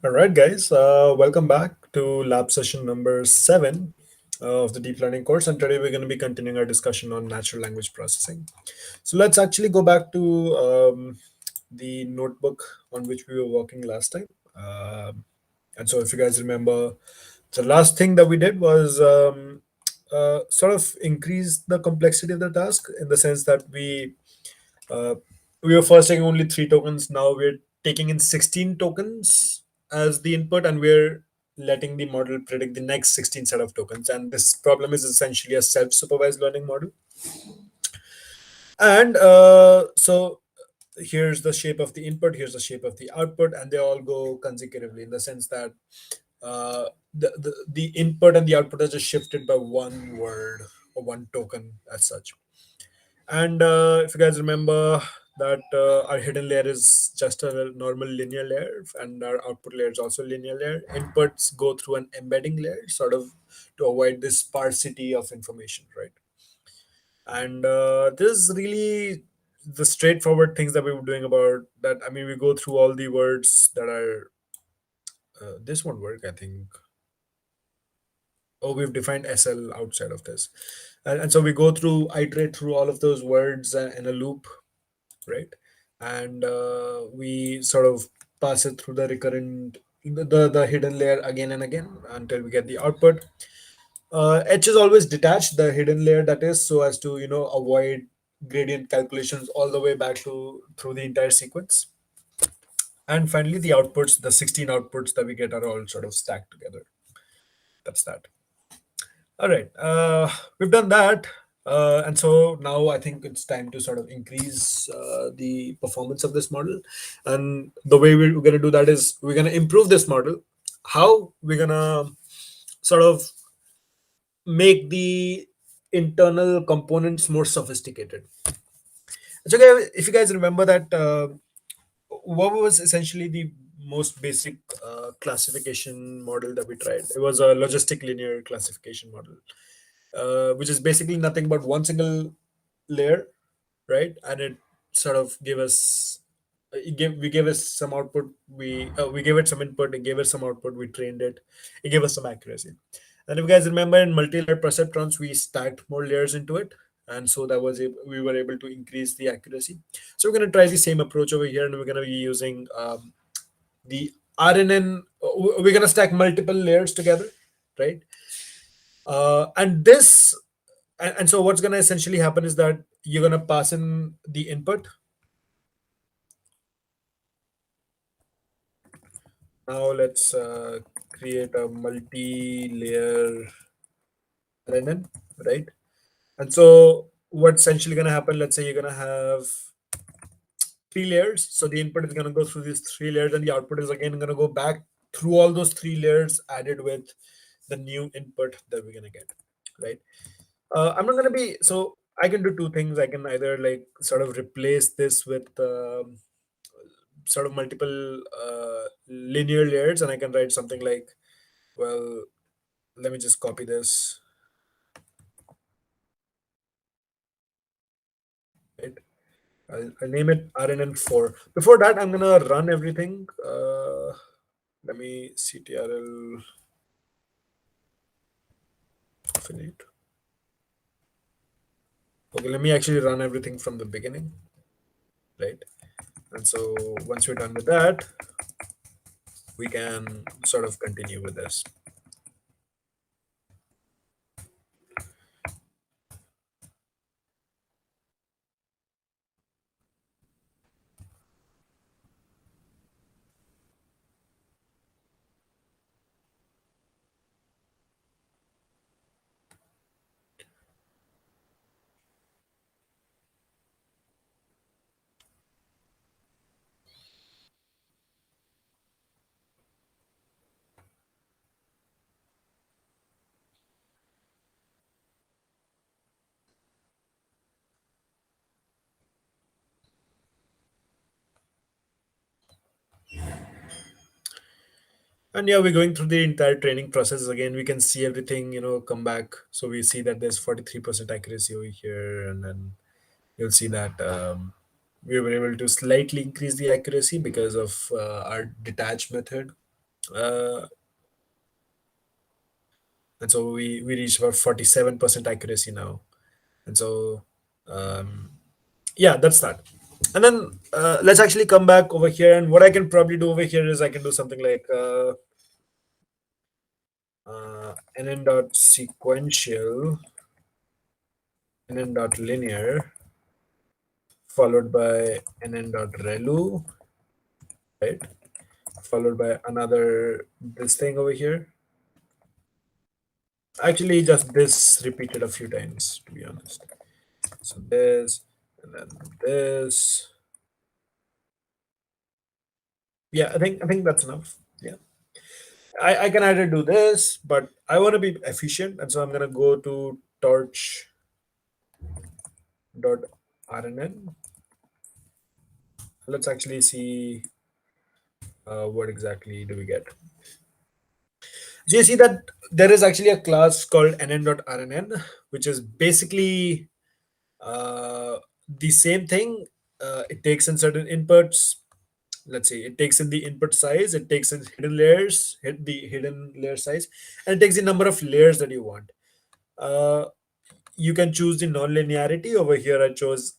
All right, guys, welcome back to lab session number 7 of the deep learning course. And today we're going to be continuing our discussion on natural language processing. So let's actually go back to the notebook on which we were working last time. And so, if you guys remember, the last thing that we did was sort of increase the complexity of the task in the sense that uh, we were first taking only 3 tokens. Now we're taking in 16 tokens as the input, and we're letting the model predict the next 16 set of tokens. And this problem is essentially a self-supervised learning model. And so here's the shape of the input, here's the shape of the output, and they all go consecutively in the sense that uh, the input and the output are just shifted by one word or one token as such. And if you guys remember that our hidden layer is just a normal linear layer, and our output layer is also linear layer. Inputs go through an embedding layer, sort of to avoid this sparsity of information, right? And this is really the straightforward things that we were doing about that. I mean, we go through all the words that are this won't work, I think. Oh, we've defined SL outside of this. And so we go through, iterate through all of those words in a loop, right? And we sort of pass it through the recurrent, the hidden layer again and again until we get the output. H is always detached, the hidden layer, that is, so as to avoid gradient calculations all the way back to through the entire sequence. And finally, the outputs, the 16 outputs that we get are all sort of stacked together. That's that. All right, we've done that. And so now I think it's time to sort of increase the performance of this model. And the way we're going to do that is we're going to improve this model. How? We're going to sort of make the internal components more sophisticated. It's okay if you guys remember that what was essentially the most basic classification model that we tried. It was a logistic linear classification model, which is basically nothing but one single layer, right? And it sort of gave us, we gave us some output, we gave it some input, it gave us some output, we trained it, it gave us some accuracy. And if you guys remember, in multi-layer perceptrons we stacked more layers into it, and so that was we were able to increase the accuracy. So we're going to try the same approach over here, and we're going to be using the RNN. We're going to stack multiple layers together, right? And this and so what's going to essentially happen is that you're going to pass in the input. Now let's create a multi-layer RNN, right? And so what's essentially going to happen, let's say you're going to have 3 layers. So the input is going to go through these 3 layers, and the output is again going to go back through all those 3 layers added with the new input that we're going to get, right? I'm not going to be, so I can do two things. I can either like sort of replace this with sort of multiple linear layers, and I can write something like, well, let me just copy this, right? I'll name it RNN4. Before that, I'm gonna run everything. Let me ctrl finite. Okay, let me actually run everything from the beginning, right? And so once we're done with that, we can sort of continue with this. And yeah, we're going through the entire training process again. We can see everything, come back. So we see that there's 43% accuracy over here, and then you'll see that we were able to slightly increase the accuracy because of our detach method. uh, and so we reached about 47% accuracy now. And so um, yeah, that's that. And then let's actually come back over here, and what I can probably do over here is I can do something like nn dot sequential, nn dot linear, followed by nn dot relu, right? Followed by another this thing over here. Actually, just this repeated a few times, to be honest. So this, and then this. Yeah, I think that's enough. Yeah, I can either do this, but I want to be efficient, and so I'm gonna go to torch dot rnn. Let's actually see what exactly do we get. So you see that there is actually a class called nn.rnn, which is basically the same thing. It takes in certain inputs. Let's see, it takes in the input size, it takes in hidden layers, hit the hidden layer size, and it takes the number of layers that you want. Uh, you can choose the non-linearity. Over here I chose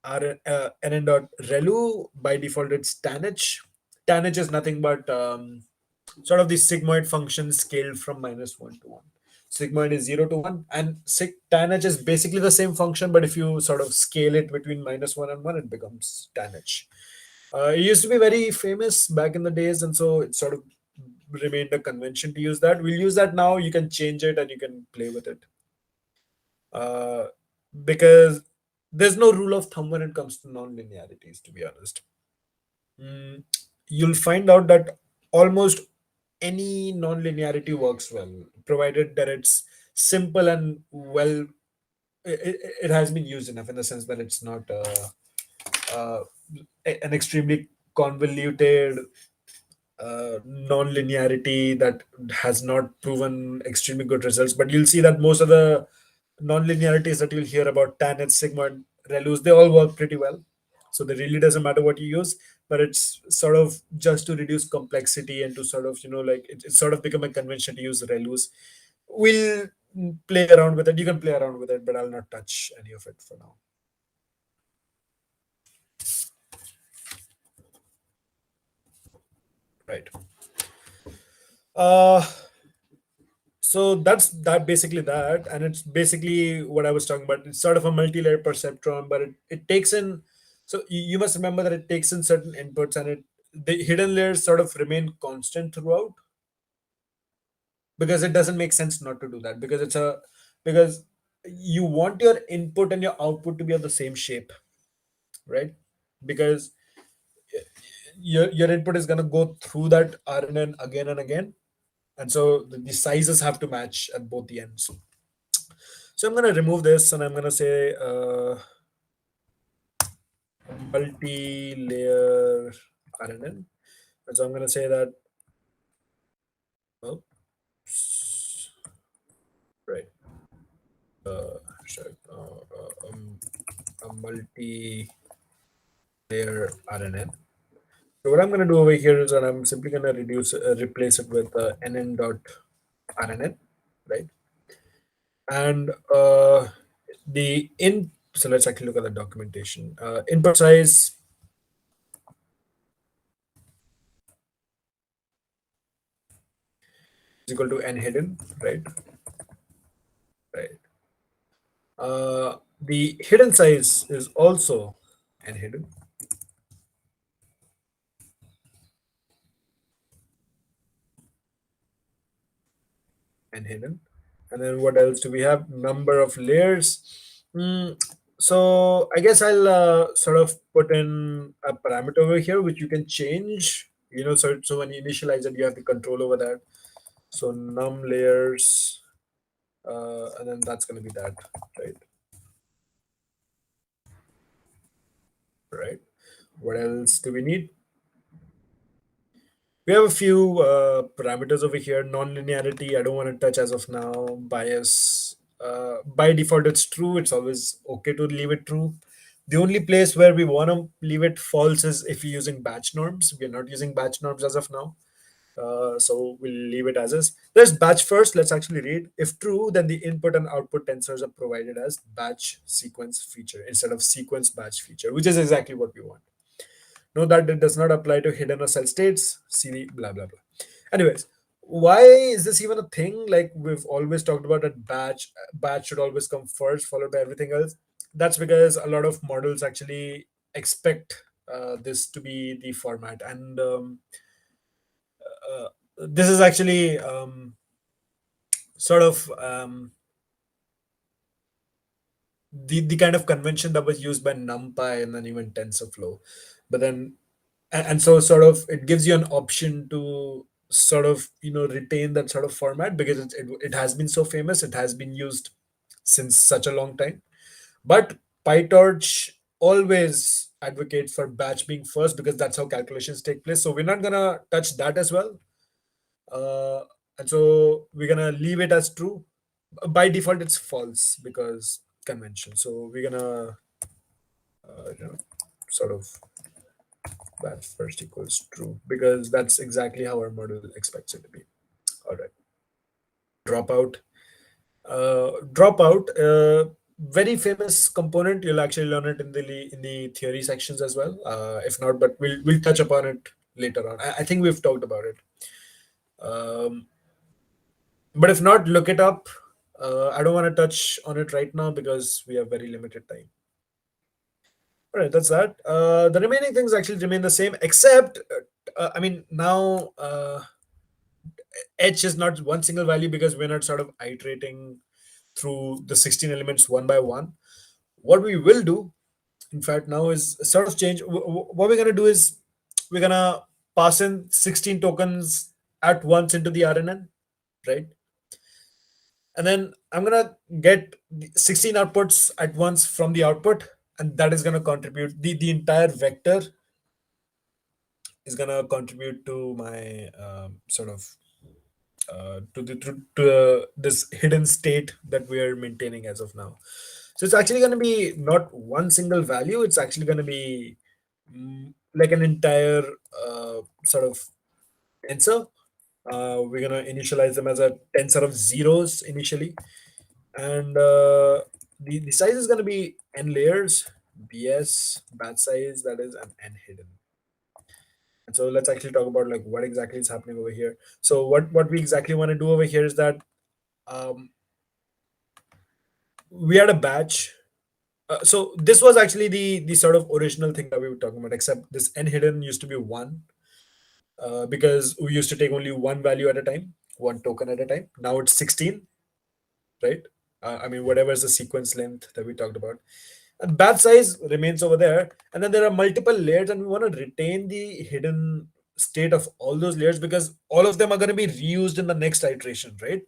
nn.relu. By default it's tanh. Tanh is nothing but sort of the sigmoid function scaled from -1 to 1. Sigmoid is 0 to 1, and tanh is basically the same function, but if you sort of scale it between -1 and 1, it becomes tanh. It used to be very famous back in the days, and so it sort of remained a convention to use that. We'll use that now. You can change it and you can play with it. Uh, because there's no rule of thumb when it comes to non-linearities, to be honest. Mm, you'll find out that almost any non-linearity works well, provided that it's simple and well. It has been used enough in the sense that it's not uh, an extremely convoluted non-linearity that has not proven extremely good results. But you'll see that most of the non-linearities that you'll hear about, tanh, sigma, and relus, they all work pretty well. So it really doesn't matter what you use, but it's sort of just to reduce complexity and to sort of, like it's sort of become a convention to use relus. We'll play around with it. You can play around with it, but I'll not touch any of it for now. Right. Uh, so that's that basically that, and it's basically what I was talking about. It's sort of a multi-layer perceptron, but it takes in. So you must remember that it takes in certain inputs, and the hidden layers sort of remain constant throughout, because it doesn't make sense not to do that, because you want your input and your output to be of the same shape, right? Because your input is going to go through that RNN again and again, and so the sizes have to match at both the ends. So I'm going to remove this, and I'm going to say multi-layer RNN. And so I'm going to say that, oops, right, sorry, a multi-layer RNN. So what I'm going to do over here is that I'm simply going to replace it with nn.rnn, right? And so let's actually look at the documentation. Input size is equal to n hidden, right? Right. The hidden size is also n hidden. And hidden. And then what else do we have? Number of layers. So I guess I'll sort of put in a parameter over here which you can change. So when you initialize it, you have the control over that. So num layers, and then that's going to be that, right? Right. What else do we need? We have a few parameters over here. Non-linearity, I don't want to touch as of now. Bias, by default, it's true. It's always okay to leave it true. The only place where we want to leave it false is if you're using batch norms. We are not using batch norms as of now. So we'll leave it as is. There's batch first. Let's actually read. If true, then the input and output tensors are provided as batch sequence feature instead of sequence batch feature, which is exactly what we want. Note that it does not apply to hidden or cell states. See the blah blah blah. Anyways, why is this even a thing? Like we've always talked about that batch should always come first, followed by everything else. That's because a lot of models actually expect this to be the format, and this is actually sort of the kind of convention that was used by NumPy and then even TensorFlow. But then, and so sort of it gives you an option to sort of retain that sort of format because it has been so famous. It has been used since such a long time. But PyTorch always advocates for batch being first because that's how calculations take place. So we're not gonna touch that as well. Uh, and so we're gonna leave it as true. By default, it's false because convention. So we're gonna sort of batch first equals true because that's exactly how our model expects it to be. All right. Dropout. Dropout. Very famous component. You'll actually learn it in the theory sections as well. If not, but we'll touch upon it later on. I think we've talked about it. Um, but if not, look it up. I don't want to touch on it right now because we have very limited time. All right, that's that. The remaining things actually remain the same, except I mean now h is not one single value because we're not sort of iterating through the 16 elements one by one. What we will do, in fact, now is sort of change. What we're gonna do is we're gonna pass in 16 tokens at once into the RNN, right? And then I'm gonna get 16 outputs at once from the output, and that is gonna contribute the entire vector is gonna contribute to my sort of to this hidden state that we are maintaining as of now. So it's actually going to be not one single value. It's actually going to be like an entire sort of tensor. We're going to initialize them as a tensor of zeros initially, and the size is going to be n layers, BS batch size, that is, and n hidden. And so let's actually talk about like what exactly is happening over here. So what we exactly want to do over here is that um, we had a batch. So this was actually the sort of original thing that we were talking about, except this n hidden used to be one because we used to take only one value at a time, one token at a time. Now it's 16, right? I mean, whatever is the sequence length that we talked about. And batch size remains over there. And then there are multiple layers, and we want to retain the hidden state of all those layers because all of them are going to be reused in the next iteration, right?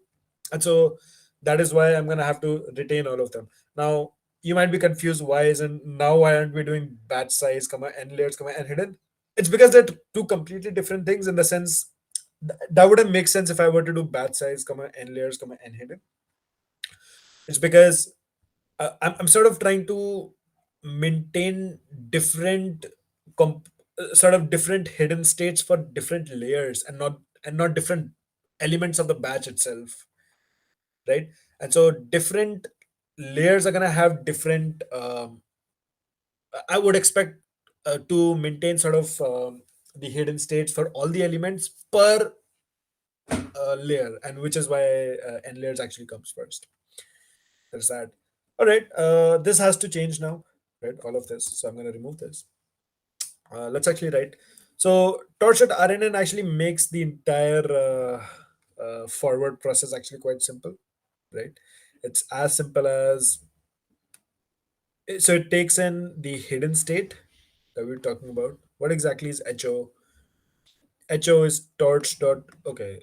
And so that is why I'm going to have to retain all of them. Now, you might be confused why isn't now why aren't we doing batch size, comma, n layers, comma, n hidden? It's because they're two completely different things in the sense that wouldn't make sense if I were to do batch size, comma, n layers, comma, n hidden. It's because I'm sort of trying to maintain different sort of different hidden states for different layers and not different elements of the batch itself, right? And so different layers are going to have different I would expect to maintain sort of the hidden states for all the elements per layer, and which is why n layers actually comes first. There's that. All right, this has to change now, right? All of this. So I'm going to remove this. Let's actually write. So torch at RNN actually makes the entire forward process actually quite simple, right? It's as simple as so it takes in the hidden state that we're talking about. What exactly is HO? HO is torch dot. Okay.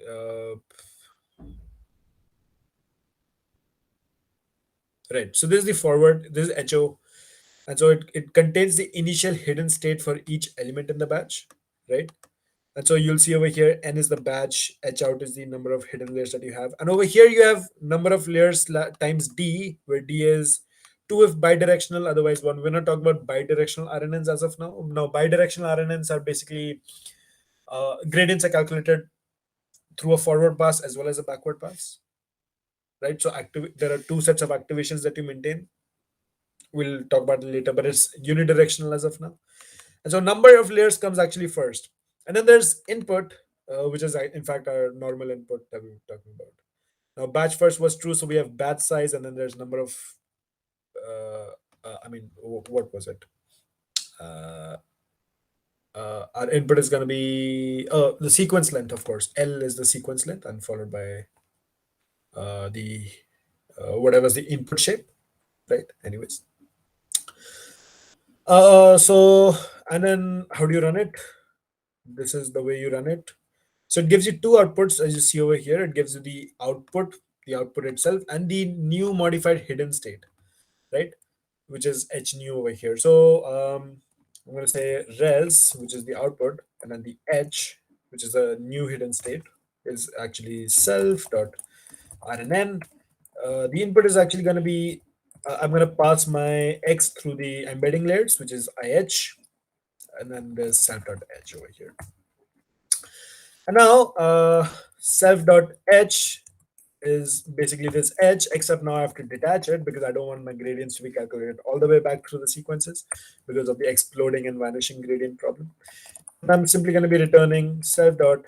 Right. So this is the forward. This is HO. And so it contains the initial hidden state for each element in the batch, right? And so you'll see over here, n is the batch, h out is the number of hidden layers that you have. And over here you have number of layers times d, where d is 2 if bidirectional, otherwise 1. We're not talking about bidirectional RNNs as of now. No, bidirectional RNNs are basically gradients are calculated through a forward pass as well as a backward pass, right? So there are two sets of activations that you maintain. We'll talk about it later, but it's unidirectional as of now. And so number of layers comes actually first. And then there's input, which is in fact our normal input that we were talking about. Now batch first was true, so we have batch size, and then there's number of, what was it? Uh, our input is going to be the sequence length, of course. L is the sequence length, and followed by the whatever's the input shape, right? Anyways, so and then how do you run it? This is the way you run it. So it gives you two outputs, as you see over here. It gives you the output itself, and the new modified hidden state, right? Which is h new over here. So I'm going to say res, which is the output, and then the h, which is a new hidden state, is actually self dot rnn. The input is actually going to be I'm going to pass my x through the embedding layers, which is ih, and then there's self dot h over here. And now self dot h is basically this edge, except now I have to detach it because I don't want my gradients to be calculated all the way back through the sequences because of the exploding and vanishing gradient problem. And I'm simply going to be returning self dot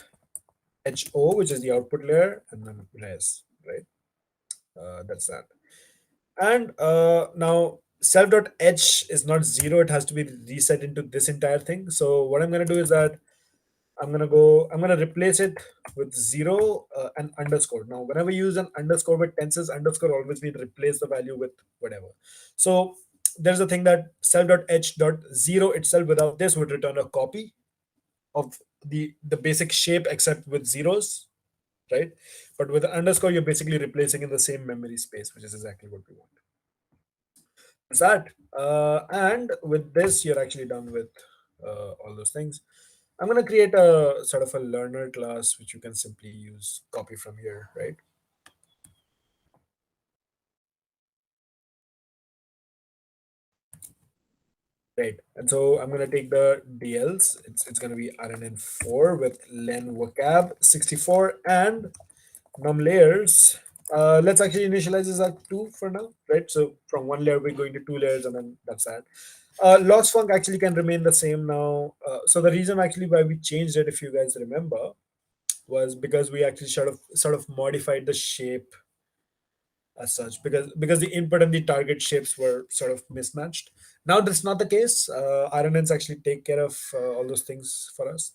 ho, which is the output layer, and then res, right? That's that. And now self dot h is not 0; it has to be reset into this entire thing. So what I'm going to do is that I'm gonna replace it with 0 and underscore. Now, whenever you use an underscore with tenses, underscore always means replace the value with whatever. So there's a thing that self.h.0 itself without this would return a copy of the basic shape except with zeros, right? But with the underscore, you're basically replacing in the same memory space, which is exactly what we want. That's that. And with this, you're actually done with all those things. I'm going to create a sort of a learner class, which you can simply use copy from here, right? Right. And so I'm going to take the DLs. It's going to be RNN4 with len vocab 64 and num layers. Let's actually initialize this at 2 for now, right? So from one layer, we're going to 2 layers, and then that's that. Loss func actually can remain the same now. So the reason actually why we changed it, if you guys remember, was because we actually sort of modified the shape as such because the input and the target shapes were sort of mismatched. Now that's not the case. RNNs actually take care of all those things for us.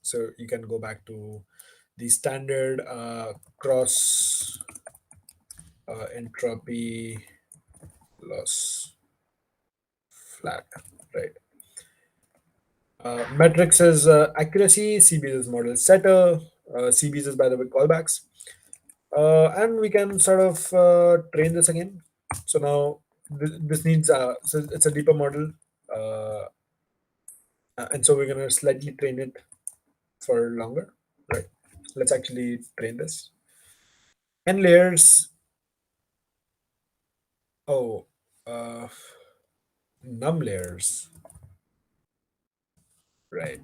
So you can go back to the standard cross entropy loss flag, right? Metrics is accuracy, CBs is model setter, CBs is by the way callbacks. And we can sort of train this again. So now this needs so it's a deeper model, uh, and so we're gonna slightly train it for longer, right? Let's actually train this. And layers. Oh, uh, num layers, right?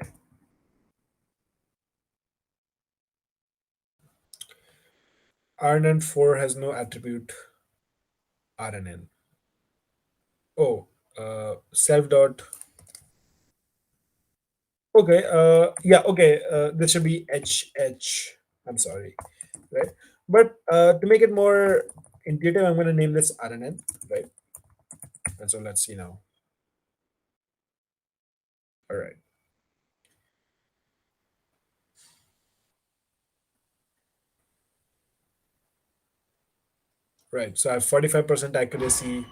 RNN4 has no attribute RNN. Oh, self dot. Okay. Yeah. Okay. This should be HH. I'm sorry, right? But to make it more intuitive, I'm going to name this RNN, right? And so let's see now. All right. Right. So I have 45% accuracy.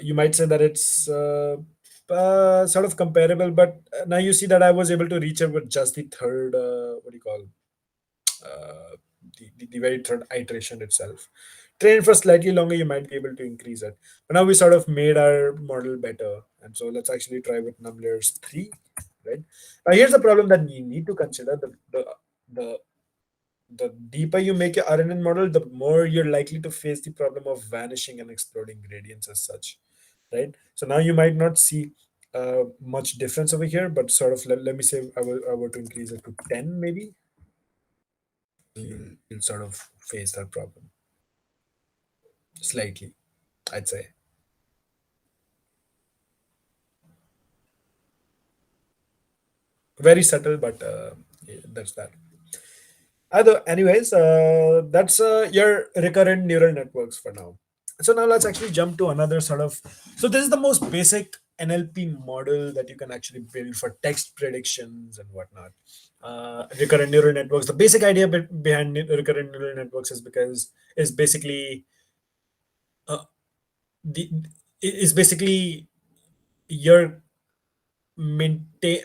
You might say that it's sort of comparable, but now you see that I was able to reach it with just the third, what do you call, uh, the very third iteration itself. Train for slightly longer, you might be able to increase it. But now we sort of made our model better. And so let's actually try with num layers 3, right? Now here's the problem that you need to consider. The the deeper you make your RNN model, the more you're likely to face the problem of vanishing and exploding gradients as such, right? So now you might not see much difference over here, but sort of let me say I were to increase it to 10 maybe, you'll sort of face that problem slightly, I'd say. Very subtle, but yeah, that's that. Anyways, that's your recurrent neural networks for now. So now let's actually jump to another sort of. So this is the most basic NLP model that you can actually build for text predictions and whatnot. Recurrent neural networks. The basic idea behind recurrent neural networks is basically uh, the is basically your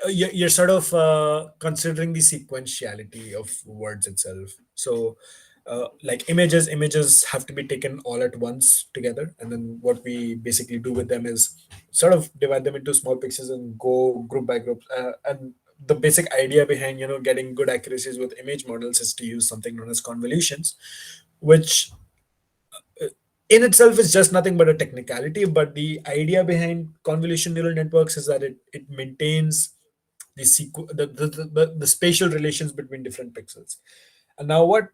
you're sort of considering the sequentiality of words itself. So like images have to be taken all at once together, and then what we basically do with them is sort of divide them into small pieces and go group by group, and the basic idea behind getting good accuracies with image models is to use something known as convolutions, which in itself is just nothing but a technicality. But the idea behind convolution neural networks is that it maintains the spatial relations between different pixels. And now what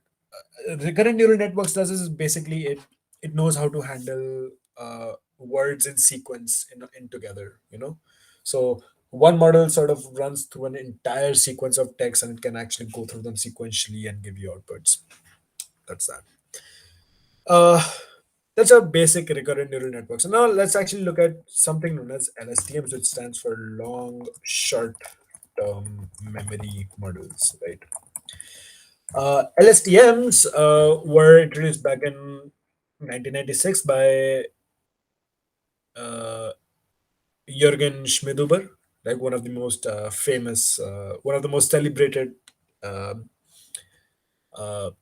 recurrent neural networks does is basically it knows how to handle words in sequence in together. So one model sort of runs through an entire sequence of text, and it can actually go through them sequentially and give you outputs. That's that. uh, that's a basic recurrent neural network. So now let's actually look at something known as LSTMs, which stands for long short term memory models, right? LSTMs were introduced back in 1996 by uh, Jürgen Schmidhuber, like one of the most famous, one of the most celebrated uh,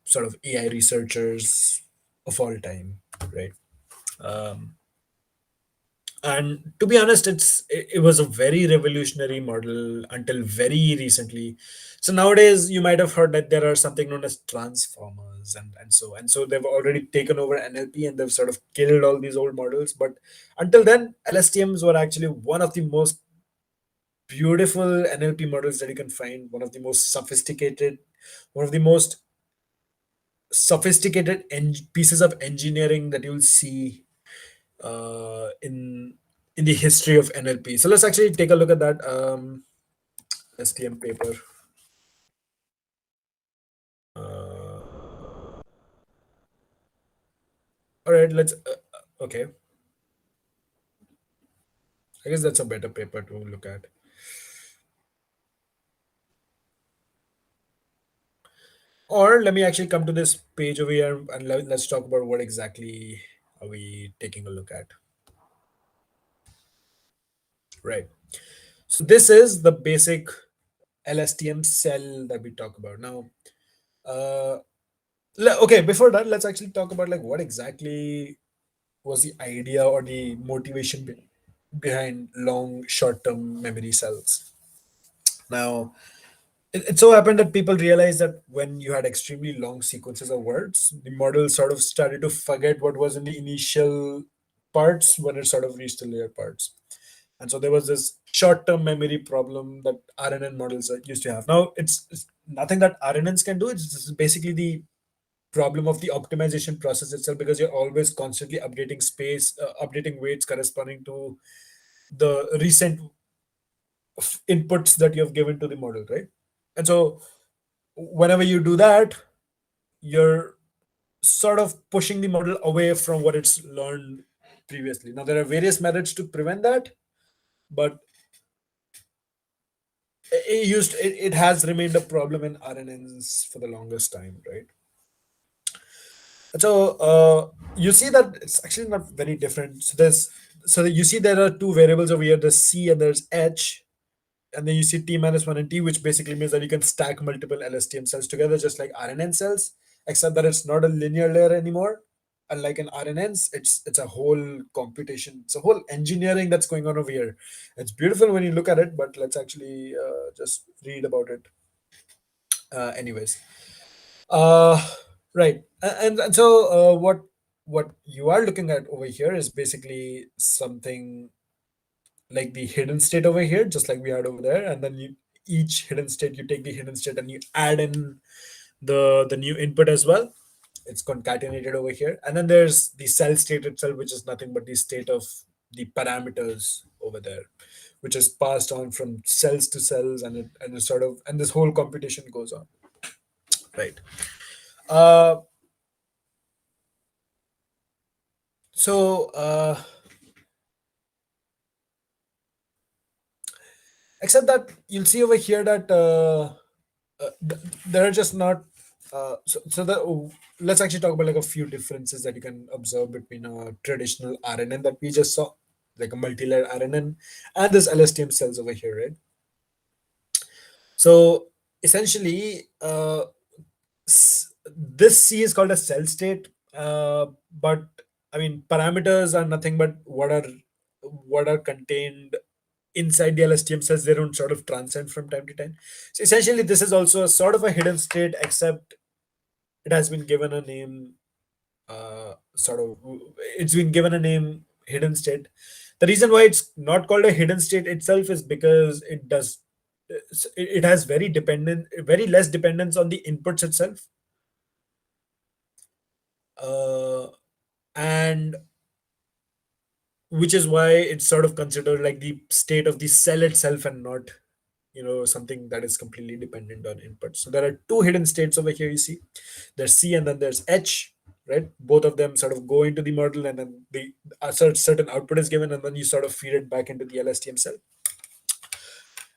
sort of AI researchers of all time, right? Um, and to be honest, it was a very revolutionary model until very recently. So nowadays you might have heard that there are something known as transformers, and so they've already taken over NLP, and they've sort of killed all these old models. But until then, LSTMs were actually one of the most beautiful NLP models that you can find, one of the most sophisticated pieces of engineering that you'll see in the history of NLP. So let's actually take a look at that STM paper. All right, let's. Okay, I guess that's a better paper to look at. Or let me actually come to this page over here and let's talk about what exactly are we taking a look at. Right. So this is the basic LSTM cell that we talk about now. Uh, okay, before that, let's actually talk about like what exactly was the idea or the motivation behind long short-term memory cells. Now, it so happened that people realized that when you had extremely long sequences of words, the model sort of started to forget what was in the initial parts when it sort of reached the layer parts. And so there was this short-term memory problem that RNN models used to have. Now, it's nothing that RNNs can do. It's just basically the problem of the optimization process itself, because you're always constantly updating updating weights corresponding to the recent inputs that you have given to the model, right? And so whenever you do that, you're sort of pushing the model away from what it's learned previously. Now there are various methods to prevent that, but it has remained a problem in RNNs for the longest time, right? So you see that it's actually not very different. So you see there are two variables over here, there's C and there's H, and then you see T minus one and T, which basically means that you can stack multiple LSTM cells together, just like RNN cells, except that it's not a linear layer anymore. Unlike in RNNs, it's a whole computation, it's a whole engineering that's going on over here. It's beautiful when you look at it, but let's actually just read about it. Anyways, uh, right, and so what you are looking at over here is basically something like the hidden state over here, just like we had over there, and then each hidden state, you take the hidden state and you add in the new input as well. It's concatenated over here, and then there's the cell state itself, which is nothing but the state of the parameters over there, which is passed on from cells to cells, and it sort of, and this whole computation goes on, right? uh so except that you'll see over here that there are just not let's actually talk about like a few differences that you can observe between a traditional RNN that we just saw, like a multi-layer RNN, and this LSTM cells over here, right? So essentially, this C is called a cell state, but I mean parameters are nothing but what are contained inside the LSTM cells. They don't sort of transcend from time to time. So essentially, this is also a sort of a hidden state, except it has been given a name. Sort of, it's been given a name, hidden state. The reason why it's not called a hidden state itself is because it has very less dependence on the inputs itself, uh, and which is why it's sort of considered like the state of the cell itself, and not something that is completely dependent on input. So there are two hidden states over here. You see there's C and then there's H, right? Both of them sort of go into the model, and then the certain output is given, and then you sort of feed it back into the LSTM cell.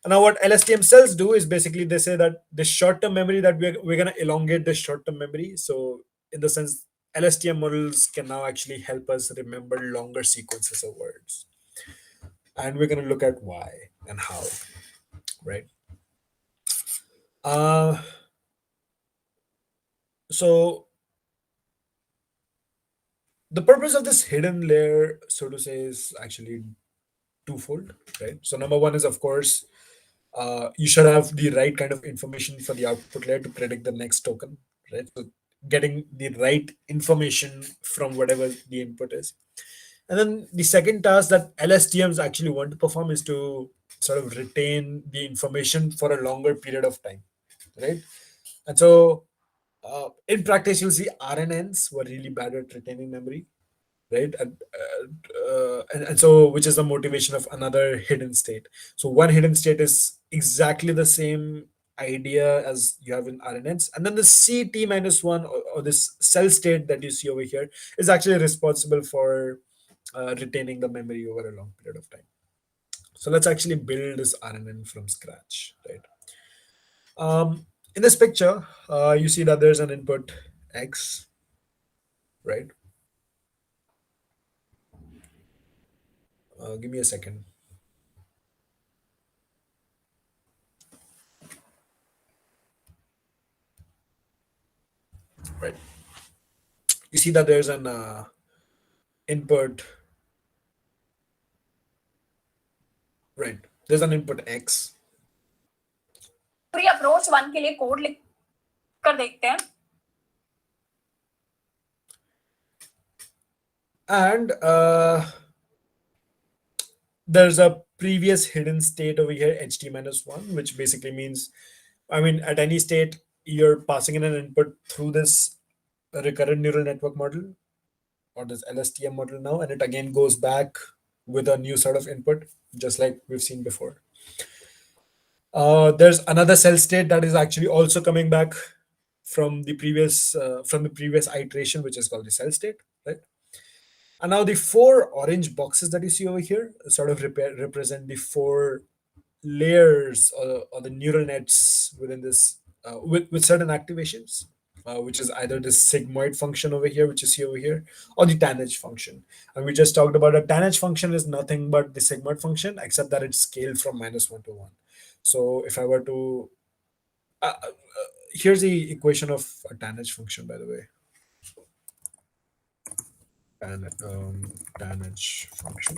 And now what LSTM cells do is basically they say that the short-term memory that we're going to elongate the short-term memory. So in the sense, LSTM models can now actually help us remember longer sequences of words, and we're going to look at why and how, right? uh so the purpose of this hidden layer, so to say, is actually twofold, right? So number one is, of course, you should have the right kind of information for the output layer to predict the next token, right? So getting the right information from whatever the input is. And then the second task that LSTMs actually want to perform is to sort of retain the information for a longer period of time, right? And so in practice, you'll see RNNs were really bad at retaining memory, right? And so, which is the motivation of another hidden state. So one hidden state is exactly the same idea as you have in RNNs, and then the CT minus one, or this cell state that you see over here, is actually responsible for retaining the memory over a long period of time. So let's actually build this RNN from scratch, right? In this picture, you see that there's an input X, right? Give me a second. Right. You see that there's an input, right? There's an input X. पूरी approach 1 के लिए code लिख कर देखते हैं. And there's a previous hidden state over here, ht minus 1, which basically means, I mean, at any state, you're passing in an input through this recurrent neural network model, or this LSTM model now, and it again goes back with a new sort of input, just like we've seen before. There's another cell state that is actually also coming back from the previous iteration, which is called the cell state, right? And now the four orange boxes that you see over here sort of represent the four layers, or the neural nets within this, with certain activations, which is either the sigmoid function over here, which you see over here, or the tanh function. And we just talked about a tanh function is nothing but the sigmoid function, except that it's scaled from -1 to 1. So if I were to, here's the equation of a tanh function, by the way. Tanh function.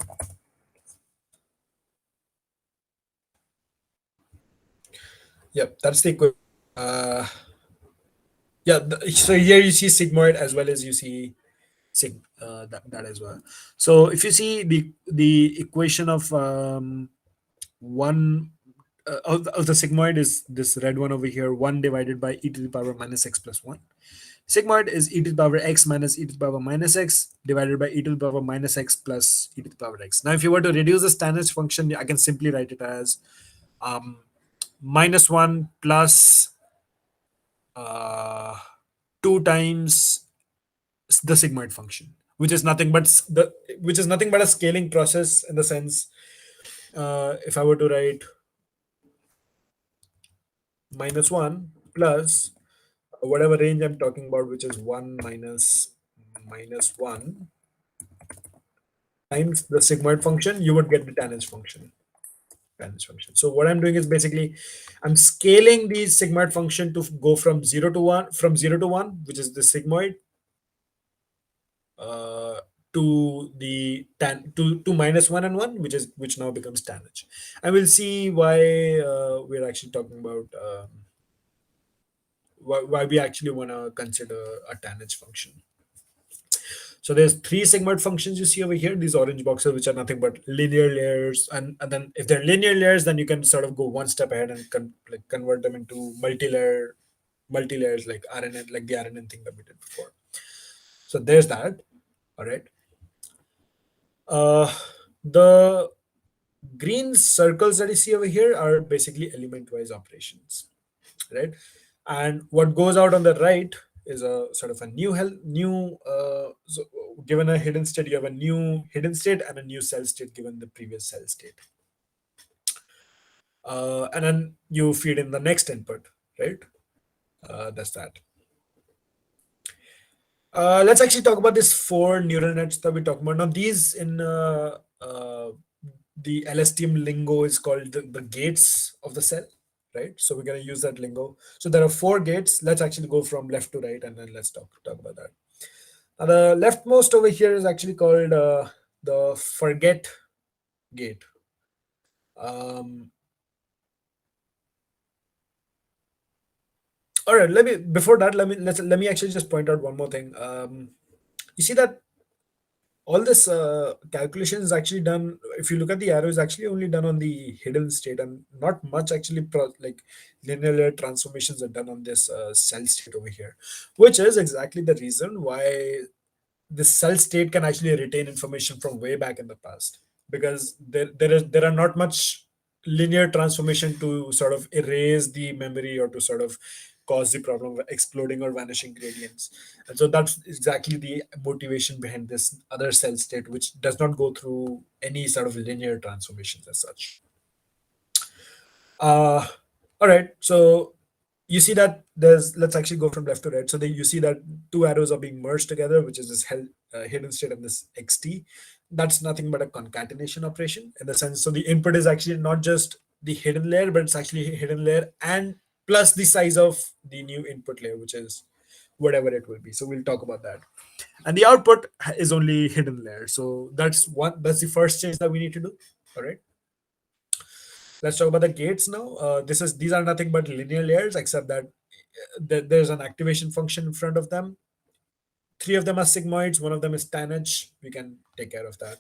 Yep, that's the equation. Yeah, so here you see sigmoid as well as you see that as well. So if you see the equation of one of the sigmoid is this red one over here, 1 divided by e to the power minus x plus 1. Sigmoid is e to the power x minus e to the power minus x divided by e to the power minus x plus e to the power x. Now, if you were to reduce the tangent function, I can simply write it as minus 1 plus 2 times the sigmoid function, which is nothing but a scaling process, in the sense, if I were to write minus 1 plus whatever range I'm talking about, which is 1 minus 1 times the sigmoid function, you would get the tangent function. So what I'm doing is basically I'm scaling the sigmoid function to go from 0 to 1, which is the sigmoid, to the to minus 1 and 1, which now becomes tangent. And we'll see why we're actually talking about why we actually want to consider a tangent function. So there's 3 sigmoid functions you see over here, these orange boxes, which are nothing but linear layers. And then if they're linear layers, then you can sort of go one step ahead and convert them into multi-layers, like RNN, like the RNN thing that we did before. So there's that. All right. The green circles that you see over here are basically element-wise operations, right? And what goes out on the right is a sort of a so given a hidden state, you have a new hidden state and a new cell state given the previous cell state. And then you feed in the next input, right? That's that. Let's actually talk about these 4 neural nets that we talked about. Now, these in the LSTM lingo is called the gates of the cell, right? So we're going to use that lingo. So there are 4 gates. Let's actually go from left to right, and then let's talk about that. Now, the leftmost over here is actually called the forget gate. All right, let me actually just point out one more thing. You see that all this calculation is actually done, if you look at the arrow, is actually only done on the hidden state, and not much actually like linear transformations are done on this cell state over here, which is exactly the reason why this cell state can actually retain information from way back in the past, because there are not much linear transformation to sort of erase the memory or to sort of cause the problem of exploding or vanishing gradients. And so that's exactly the motivation behind this other cell state, which does not go through any sort of linear transformations as such. All right, so you see that let's actually go from left to right. So you see that 2 arrows are being merged together, which is this hidden state and this xt. That's nothing but a concatenation operation in the sense. So the input is actually not just the hidden layer, but it's actually a hidden layer and plus the size of the new input layer, which is whatever it will be. So we'll talk about that. And the output is only hidden layer. So that's the first change that we need to do. All right. Let's talk about the gates now. These are nothing but linear layers, except that there's an activation function in front of them. 3 of them are sigmoids, 1 of them is tanh. We can take care of that.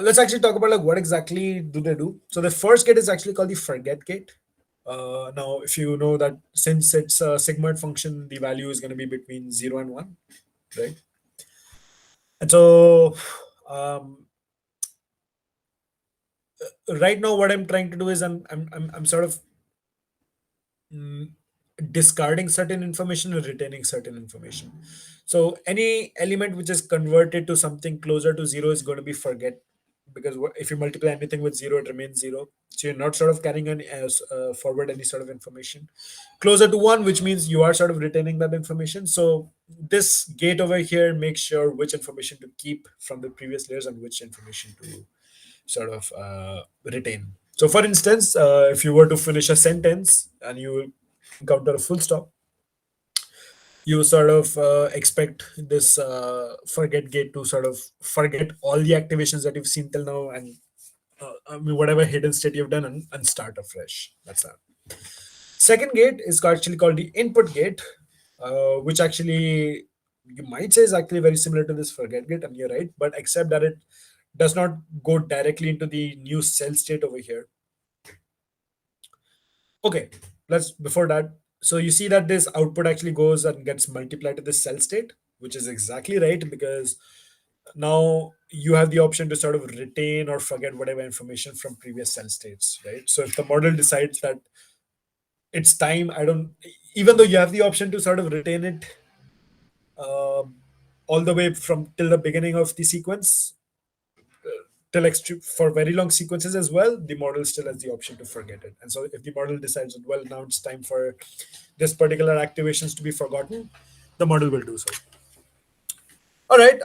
Let's actually talk about like what exactly do they do. So the first gate is actually called the forget gate. Now, if you know that since it's a sigmoid function, the value is going to be between 0 and 1, right? And so right now what I'm trying to do is I'm sort of discarding certain information and retaining certain information. So any element which is converted to something closer to 0 is going to be forget, because if you multiply anything with 0, it remains 0. So you're not sort of carrying any forward any sort of information. Closer to 1, which means you are sort of retaining that information. So this gate over here makes sure which information to keep from the previous layers and which information to sort of retain. So for instance, if you were to finish a sentence and you encounter a full stop, you sort of expect this forget gate to sort of forget all the activations that you've seen till now and whatever hidden state you've done and start afresh. That's that. Second gate is actually called the input gate, which actually you might say is actually very similar to this forget gate, and you're right, but except that it does not go directly into the new cell state over here. Okay, let's before that. So you see that this output actually goes and gets multiplied to the cell state, which is exactly right, because now you have the option to sort of retain or forget whatever information from previous cell states, right? So if the model decides that it's time, I don't, even though you have the option to sort of retain it all the way from till the beginning of the sequence, till for very long sequences as well, the model still has the option to forget it. And so if the model decides that, well, now it's time for this particular activations to be forgotten, the model will do so. All right.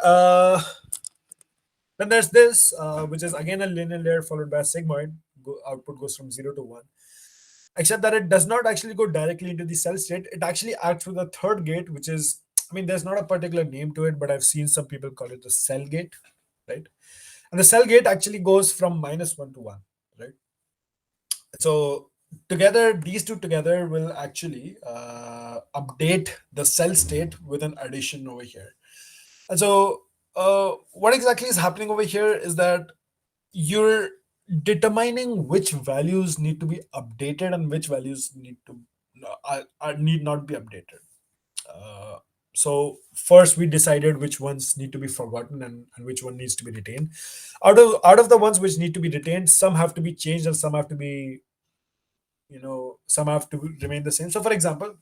Then there's this, which is again a linear layer followed by a sigmoid. Output goes from 0 to 1. Except that it does not actually go directly into the cell state. It actually acts with a third gate, which is, I mean, there's not a particular name to it, but I've seen some people call it the cell gate, right? And the cell gate actually goes from -1 to 1, right? So together, these two together will actually update the cell state with an addition over here. And so what exactly is happening over here is that you're determining which values need to be updated and which values need to need not be updated. Uh, so first we decided which ones need to be forgotten and which one needs to be retained. Out of the ones which need to be retained, some have to be changed and some have to be, some have to remain the same. So for example,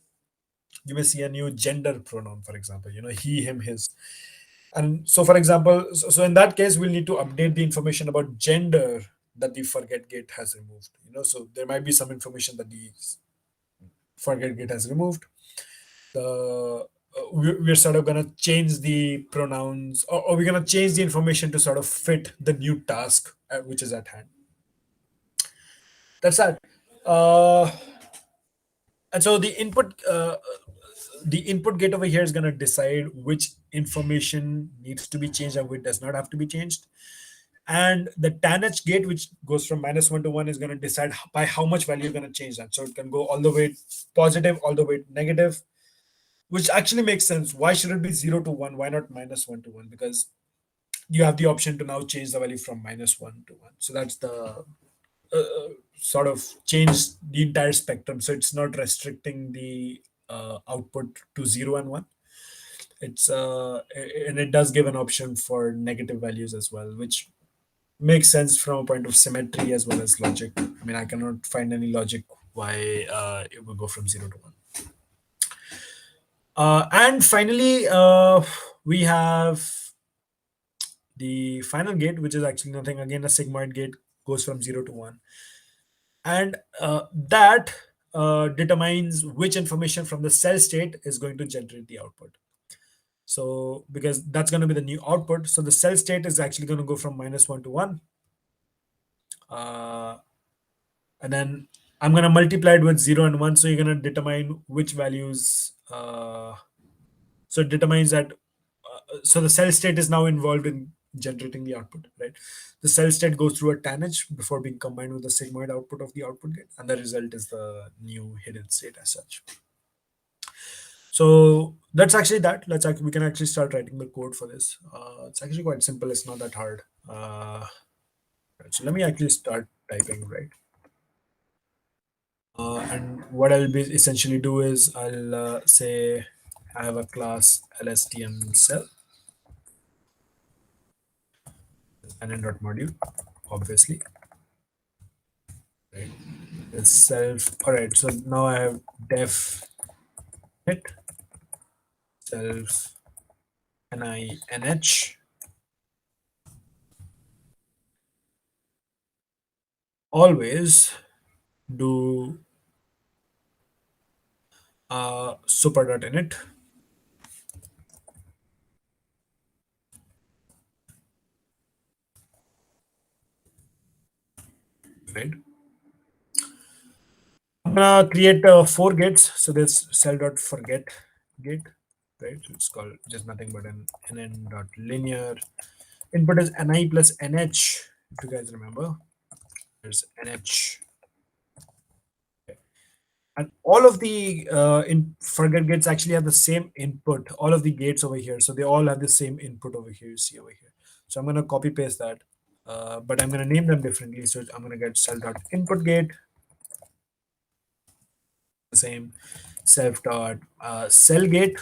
you may see a new gender pronoun, for example, he, him, his. And so for example, so in that case, we'll need to update the information about gender that the forget gate has removed. So there might be some information that the forget gate has removed. We're sort of going to change the pronouns, or we're going to change the information to sort of fit the new task which is at hand. That's that. And so the input gate over here is going to decide which information needs to be changed and which does not have to be changed. And the tanh gate, which goes from -1 to 1, is going to decide by how much value you're going to change that. So it can go all the way positive, all the way negative, which actually makes sense. Why should it be 0 to 1? Why not -1 to 1? Because you have the option to now change the value from -1 to 1. So that's the sort of change the entire spectrum. So it's not restricting the output to 0 and 1. It's and it does give an option for negative values as well, which makes sense from a point of symmetry as well as logic. I mean, I cannot find any logic why it would go from 0 to 1. And finally, we have the final gate, which is actually nothing. Again, a sigmoid gate goes from 0 to 1. And that determines which information from the cell state is going to generate the output. So because that's going to be the new output, so the cell state is actually going to go from -1 to 1. And then I'm going to multiply it with 0 and 1. So you're going to determine which values. So it determines that. So the cell state is now involved in generating the output, right? The cell state goes through a tanh before being combined with the sigmoid output of the output gate, and the result is the new hidden state as such. So that's actually that. We can actually start writing the code for this. It's actually quite simple. It's not that hard. Right, so let me actually start typing, right? And what I'll be essentially do is I'll say I have a class lstm cell module, obviously, right? It's self. All right. So now I have def it self nih always do super.init, right? I'm gonna create 4 gates. So there's cell.forget gate, right? So it's called just nothing but an nn.linear. Input is ni plus nh, if you guys remember. There's nh. And all of the forget gates actually have the same input, all of the gates over here. So they all have the same input over here, you see over here. So I'm going to copy paste that, but I'm going to name them differently. So I'm going to get cell.input gate. same self dot cell gate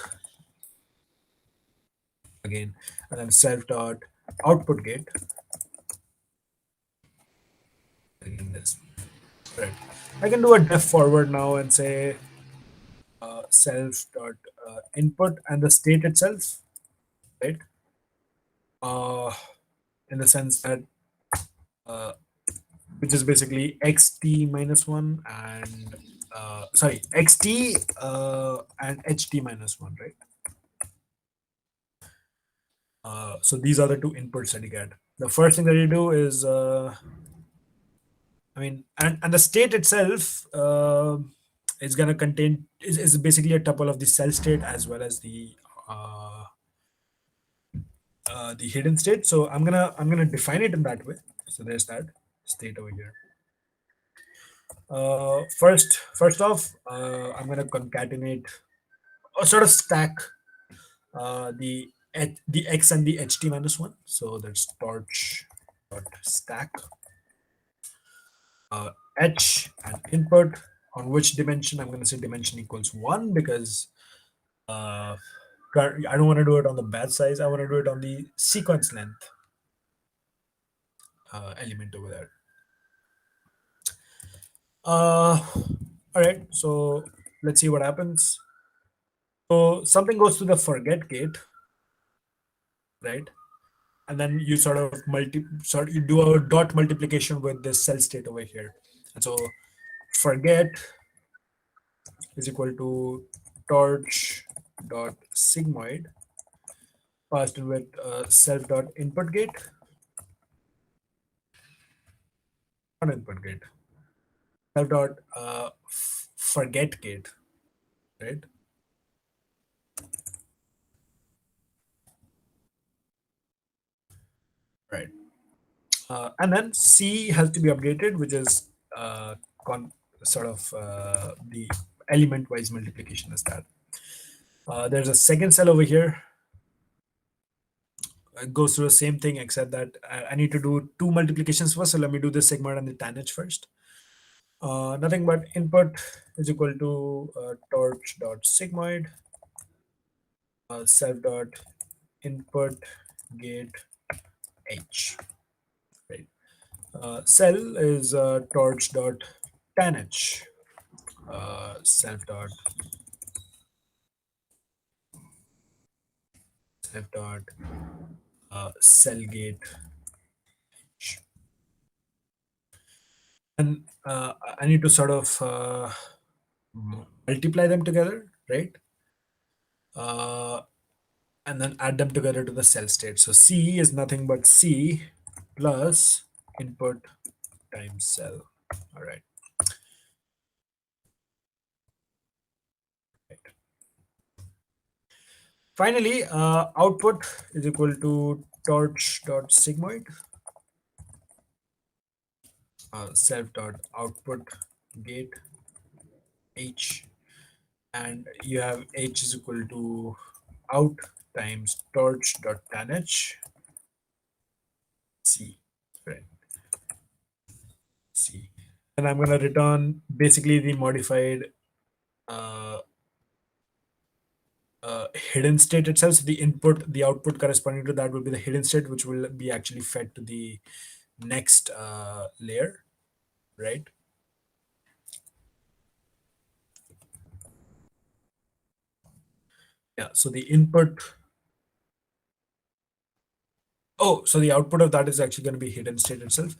again, and then self dot output gate again. This right. I can do a def forward now and say self dot input and the state itself, right? Uh, in the sense that uh, which is basically xt minus one and sorry xt and ht minus one, right? So these are the two inputs that you get. The first thing that you do is and the state itself is going to contain is basically a tuple of the cell state as well as the hidden state. So I'm gonna define it in that way. So there's that state over here. First off, I'm gonna concatenate or sort of stack the x and the ht minus one. So that's torch dot stack h and input on which dimension. I'm gonna say dimension equals one because I don't want to do it on the batch size. I want to do it on the sequence length element over there. All right, so let's see what happens. So something goes to the forget gate, right? And then you sort of you do a dot multiplication with this cell state over here. And so forget is equal to torch dot sigmoid passed with self dot input gate, not input gate, self dot forget gate, right? Right. And then C has to be updated, which is the element-wise multiplication is that. There's a second cell over here. It goes through the same thing, except that I need to do two multiplications first. So let me do the sigmoid and the tanh first. Nothing but input is equal to torch dot sigmoid self dot input gate h. Right. Cell is torch dot tanh self dot cell gate h. And I need to sort of multiply them together, right? And then add them together to the cell state. So C is nothing but C plus input times cell. All right. Finally, output is equal to torch dot sigmoid self dot output gate h, and you have h is equal to out times torch dot tanh c, right? C, and I'm going to return basically the modified hidden state itself. So the output corresponding to that will be the hidden state, which will be actually fed to the next layer, right? Yeah, so the input, so the output of that is actually going to be hidden state itself,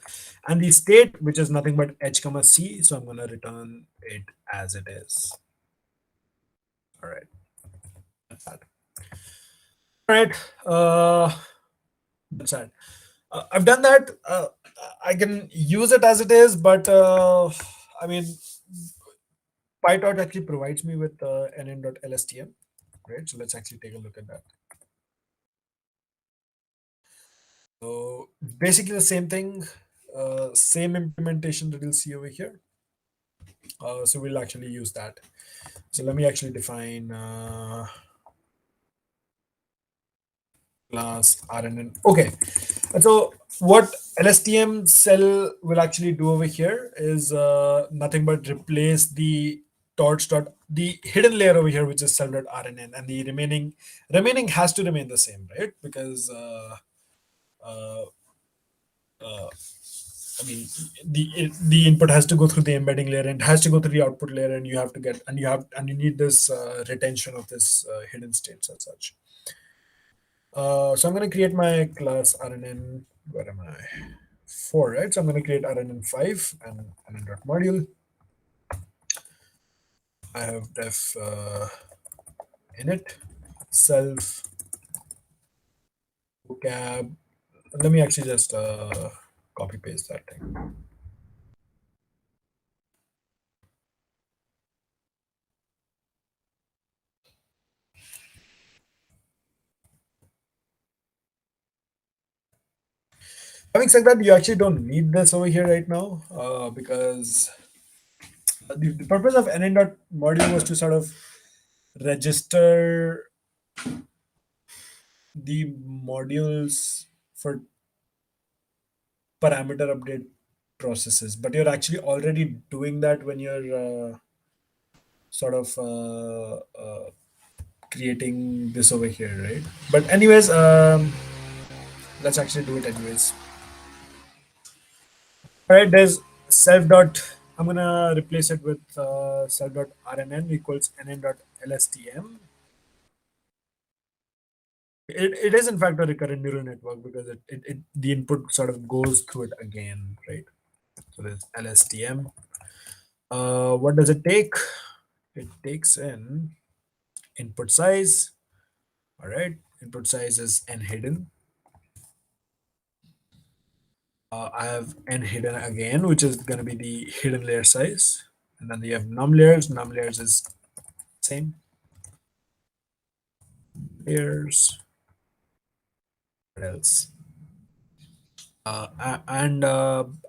and the state, which is nothing but h comma c, so I'm going to return it as it is. All right, that's that. All right, that's that. I've done that. I can use it as it is, but I mean, PyTorch actually provides me with nn.lstm, right? So let's actually take a look at that. So basically the same thing, same implementation that you'll see over here. So we'll actually use that. So let me actually define class RNN. Okay, and so what LSTM cell will actually do over here is nothing but replace the torch dot the hidden layer over here, which is self.rnn, and the remaining has to remain the same, right? Because uh, uh, I mean, the input has to go through the embedding layer and has to go through the output layer, and you have to get and you need this retention of this hidden states as such. So I'm going to create my class RNN. Where am I? 4, right? So I'm going to create RNN5 and RNN.module. I have def init self vocab. Let me actually just copy paste that thing. Having said that, you actually don't need this over here right now because the purpose of NN.module was to sort of register the modules for parameter update processes, but you're actually already doing that when you're sort of creating this over here, right? But anyways, let's actually do it anyways. All right, there's self dot. I'm gonna replace it with self dot rnn equals nn dot lstm. It is in fact a recurrent neural network because the input sort of goes through it again, right? So there's lstm. What does it take? It takes in input size. All right, input size is n hidden. I have n hidden again, which is going to be the hidden layer size. And then you have num layers. Num layers is same. Layers. What else? And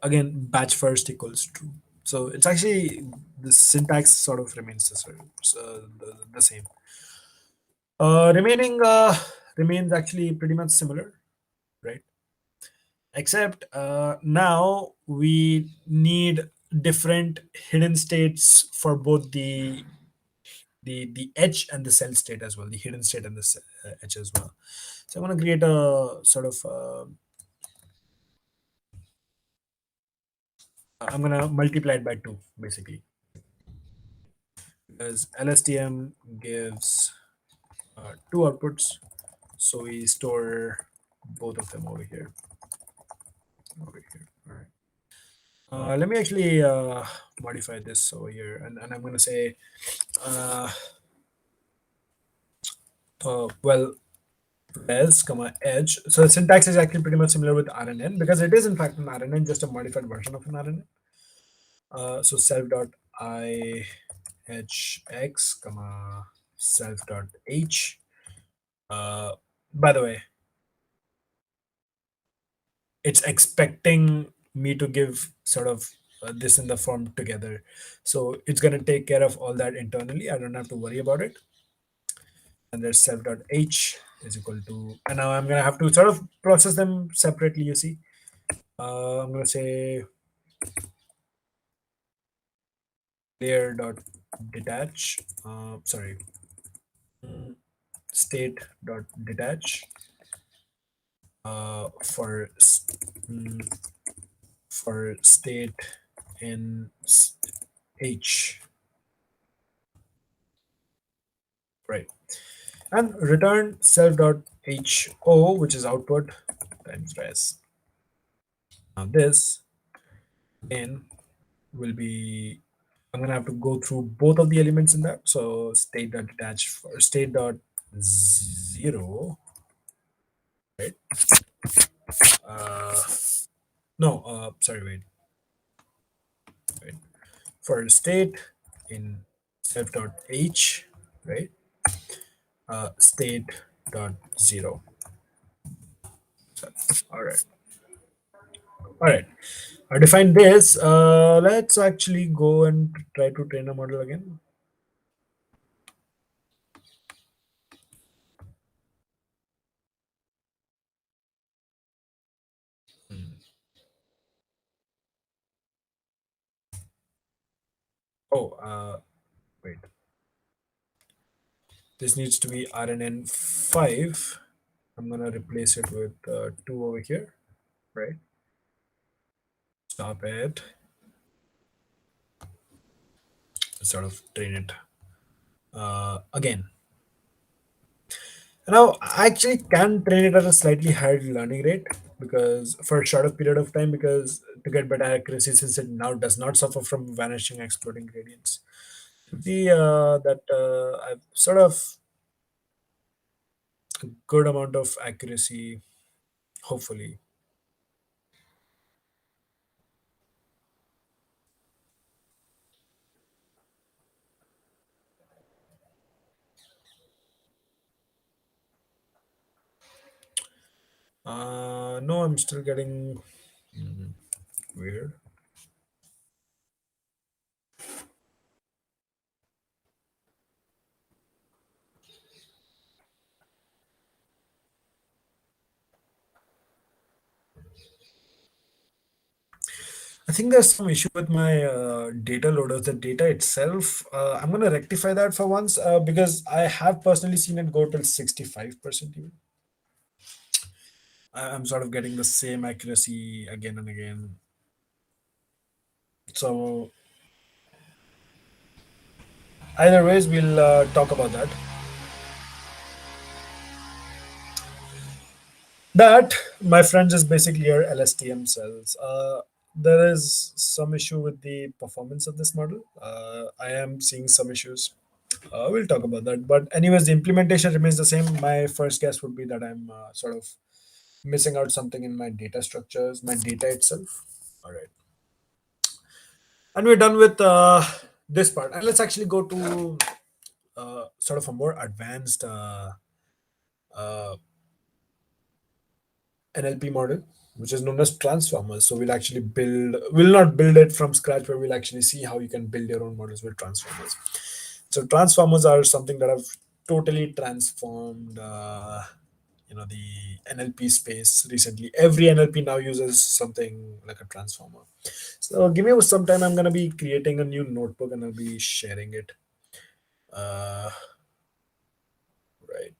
again, batch first equals true. So it's actually the syntax sort of remains the same. Remaining remains actually pretty much similar, right? Except now we need different hidden states for both the edge and the cell state as well, the hidden state and the edge as well. So I'm going to create a sort of I'm going to multiply it by 2 basically, because LSTM gives 2 outputs, so we store both of them over here. All right. Let me actually modify this over here, and I'm going to say well, res comma edge. So the syntax is actually pretty much similar with RNN because it is in fact an RNN, just a modified version of an RNN. So self dot I h x comma self dot h. By the way, it's expecting me to give sort of this in the form together. So it's going to take care of all that internally. I don't have to worry about it. And there's self dot h is equal to, and now I'm going to have to sort of process them separately, you see. I'm going to say layer dot detach. Sorry, state dot detach for for state in h, right? And return self dot ho, which is output times res. Now this again will be, I'm gonna have to go through both of the elements in that. So state dot detach for state dot 0, right? Uh, no, sorry, wait. For state in self dot h, right? State dot 0. So, all right. All right. I defined this. Let's actually go and try to train a model again. Oh, Wait, this needs to be RNN5. I'm gonna replace it with 2 over here, right? Stop it. Sort of train it again. Now, I actually can train it at a slightly higher learning rate because for a shorter period of time, because to get better accuracy, since it now does not suffer from vanishing exploding gradients. The that I've sort of good amount of accuracy, hopefully. No, I'm still getting weird. I think there's some issue with my data loaders. The data itself, I'm gonna rectify that for once because I have personally seen it go till 65% even. I'm sort of getting the same accuracy again and again. So either ways, we'll talk about that. That, my friends, is basically your LSTM cells. There is some issue with the performance of this model. I am seeing some issues. We'll talk about that. But anyways, the implementation remains the same. My first guess would be that I'm sort of missing out something in my data structures, my data itself. All right. And we're done with this part. And let's actually go to sort of a more advanced uh, NLP model, which is known as transformers. So we'll not build it from scratch, but we'll actually see how you can build your own models with transformers. So transformers are something that have totally transformed, the NLP space recently. Every NLP now uses something like a transformer. So give me some time. I'm gonna be creating a new notebook and I'll be sharing it. Uh, right.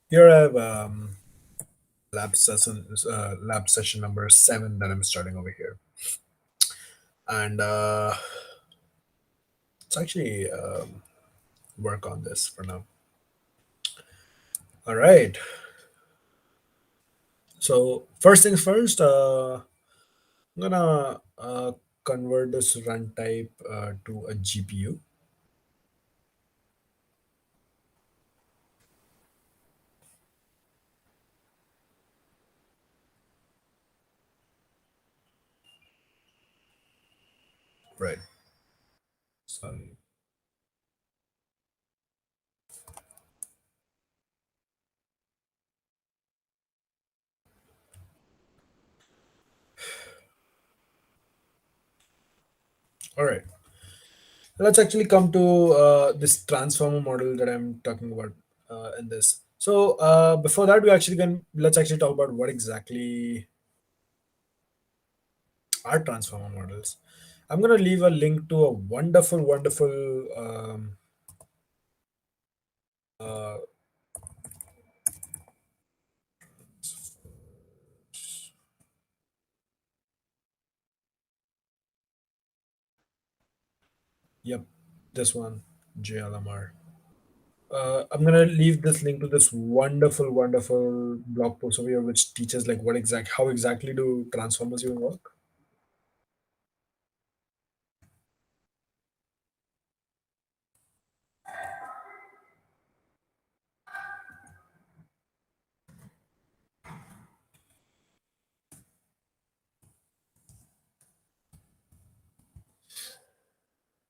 Here I have lab session number 7 that I'm starting over here, and let's actually work on this for now. All right. So first things first, I'm gonna convert this run type to a GPU. Right. Sorry. All right. Let's actually come to this transformer model that I'm talking about in this. So before that, let's actually talk about what exactly are transformer models. I'm gonna leave a link to a wonderful, wonderful uh, Yep, this one, JLMR. I'm gonna leave this link to this wonderful, wonderful blog post over here, which teaches like how exactly do transformers even work.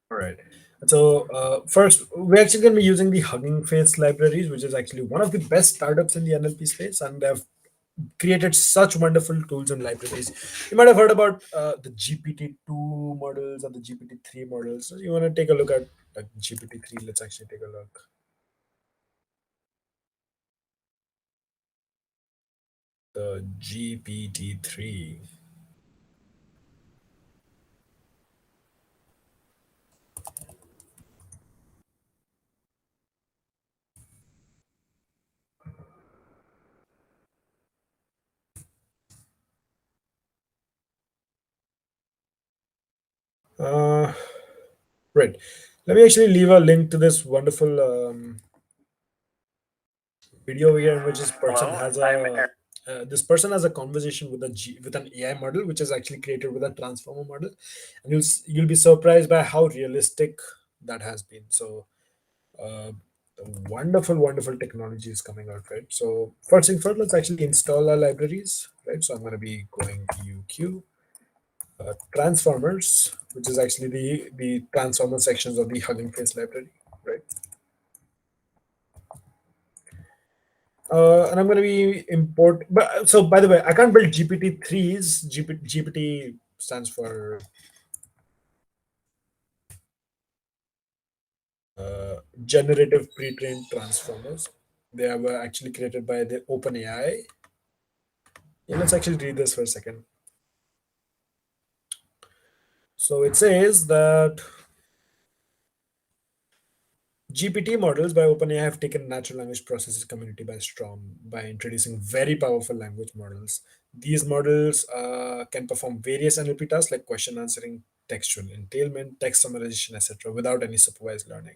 All right. So first, we're actually going to be using the Hugging Face libraries, which is actually one of the best startups in the NLP space, and they've created such wonderful tools and libraries. You might have heard about the GPT-2 models or the GPT-3 models. So you want to take a look at like GPT-3? Let's actually take a look. The GPT-3. Uh, right. Let me actually leave a link to this wonderful video over here in which this person has a conversation with with an AI model, which is actually created with a transformer model, and you'll be surprised by how realistic that has been. So, uh, wonderful, wonderful technology is coming out, right? So, first thing first, let's actually install our libraries, right? So, I'm going to be going UQ transformers, which is actually the transformer sections of the Hugging Face library, right? And I'm going to be import. But so by the way, I can't build GPT threes. GPT stands for generative pre-trained transformers. They were actually created by the OpenAI. Yeah, let's actually read this for a second. So it says that GPT models by OpenAI have taken natural language processes community by storm by introducing very powerful language models. These models can perform various NLP tasks like question answering, textual entailment, text summarization, etc., without any supervised learning.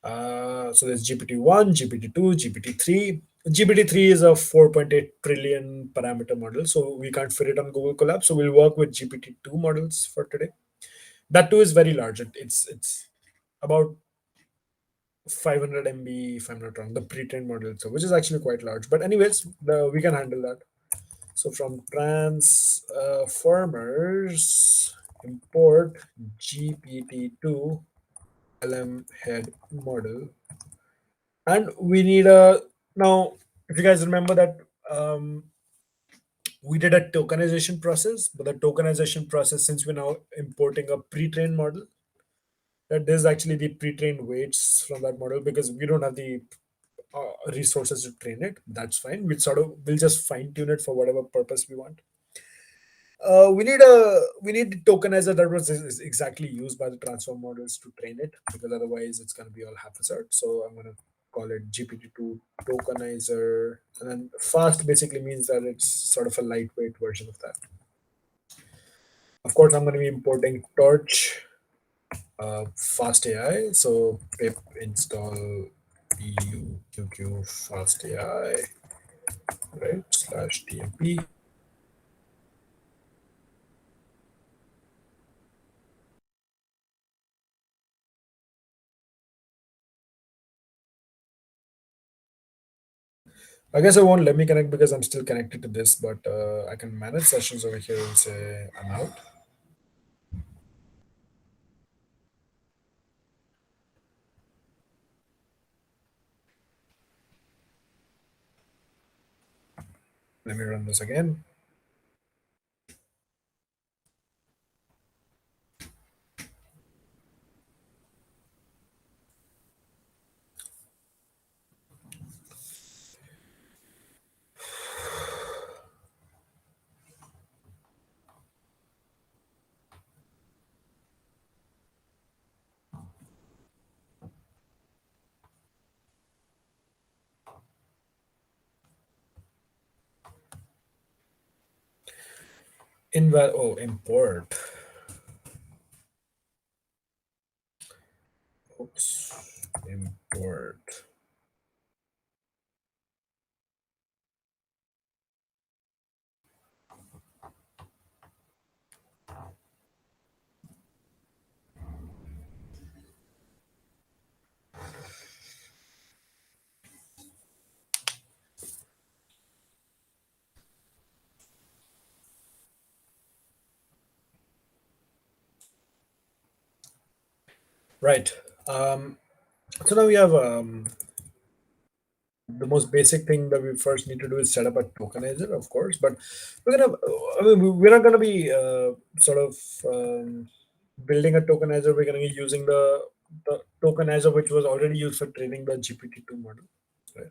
So there's GPT-1, GPT-2, GPT-3. GPT-3 is a 4.8 trillion parameter model, so we can't fit it on Google Colab. So we'll work with GPT-2 models for today. That too is very large. It's about 500 MB, if I'm not wrong, the pre-trained model, so which is actually quite large. But anyways, we can handle that. So from transformers, import GPT-2 LM head model, and we need a now. If you guys remember that we did a tokenization process, but the tokenization process, since we're now importing a pre-trained model, that there's actually the pre-trained weights from that model because we don't have the resources to train it. That's fine. We'll just fine tune it for whatever purpose we want. We need the tokenizer that was exactly used by the transform models to train it, because otherwise it's going to be all haphazard. So I'm going to call it GPT-2 tokenizer, and then fast basically means that it's sort of a lightweight version of that. Of course, I'm going to be importing Torch fast AI. So pip install PUQQ fast AI, right, slash TMP. I guess I won't let me connect because I'm still connected to this, but I can manage sessions over here and say I'm out. Let me run this again. Import. Oops, import. Right. So now we have the most basic thing that we first need to do is set up a tokenizer, of course. But we're not gonna be sort of building a tokenizer. We're gonna be using the tokenizer which was already used for training the GPT-2 model. Right.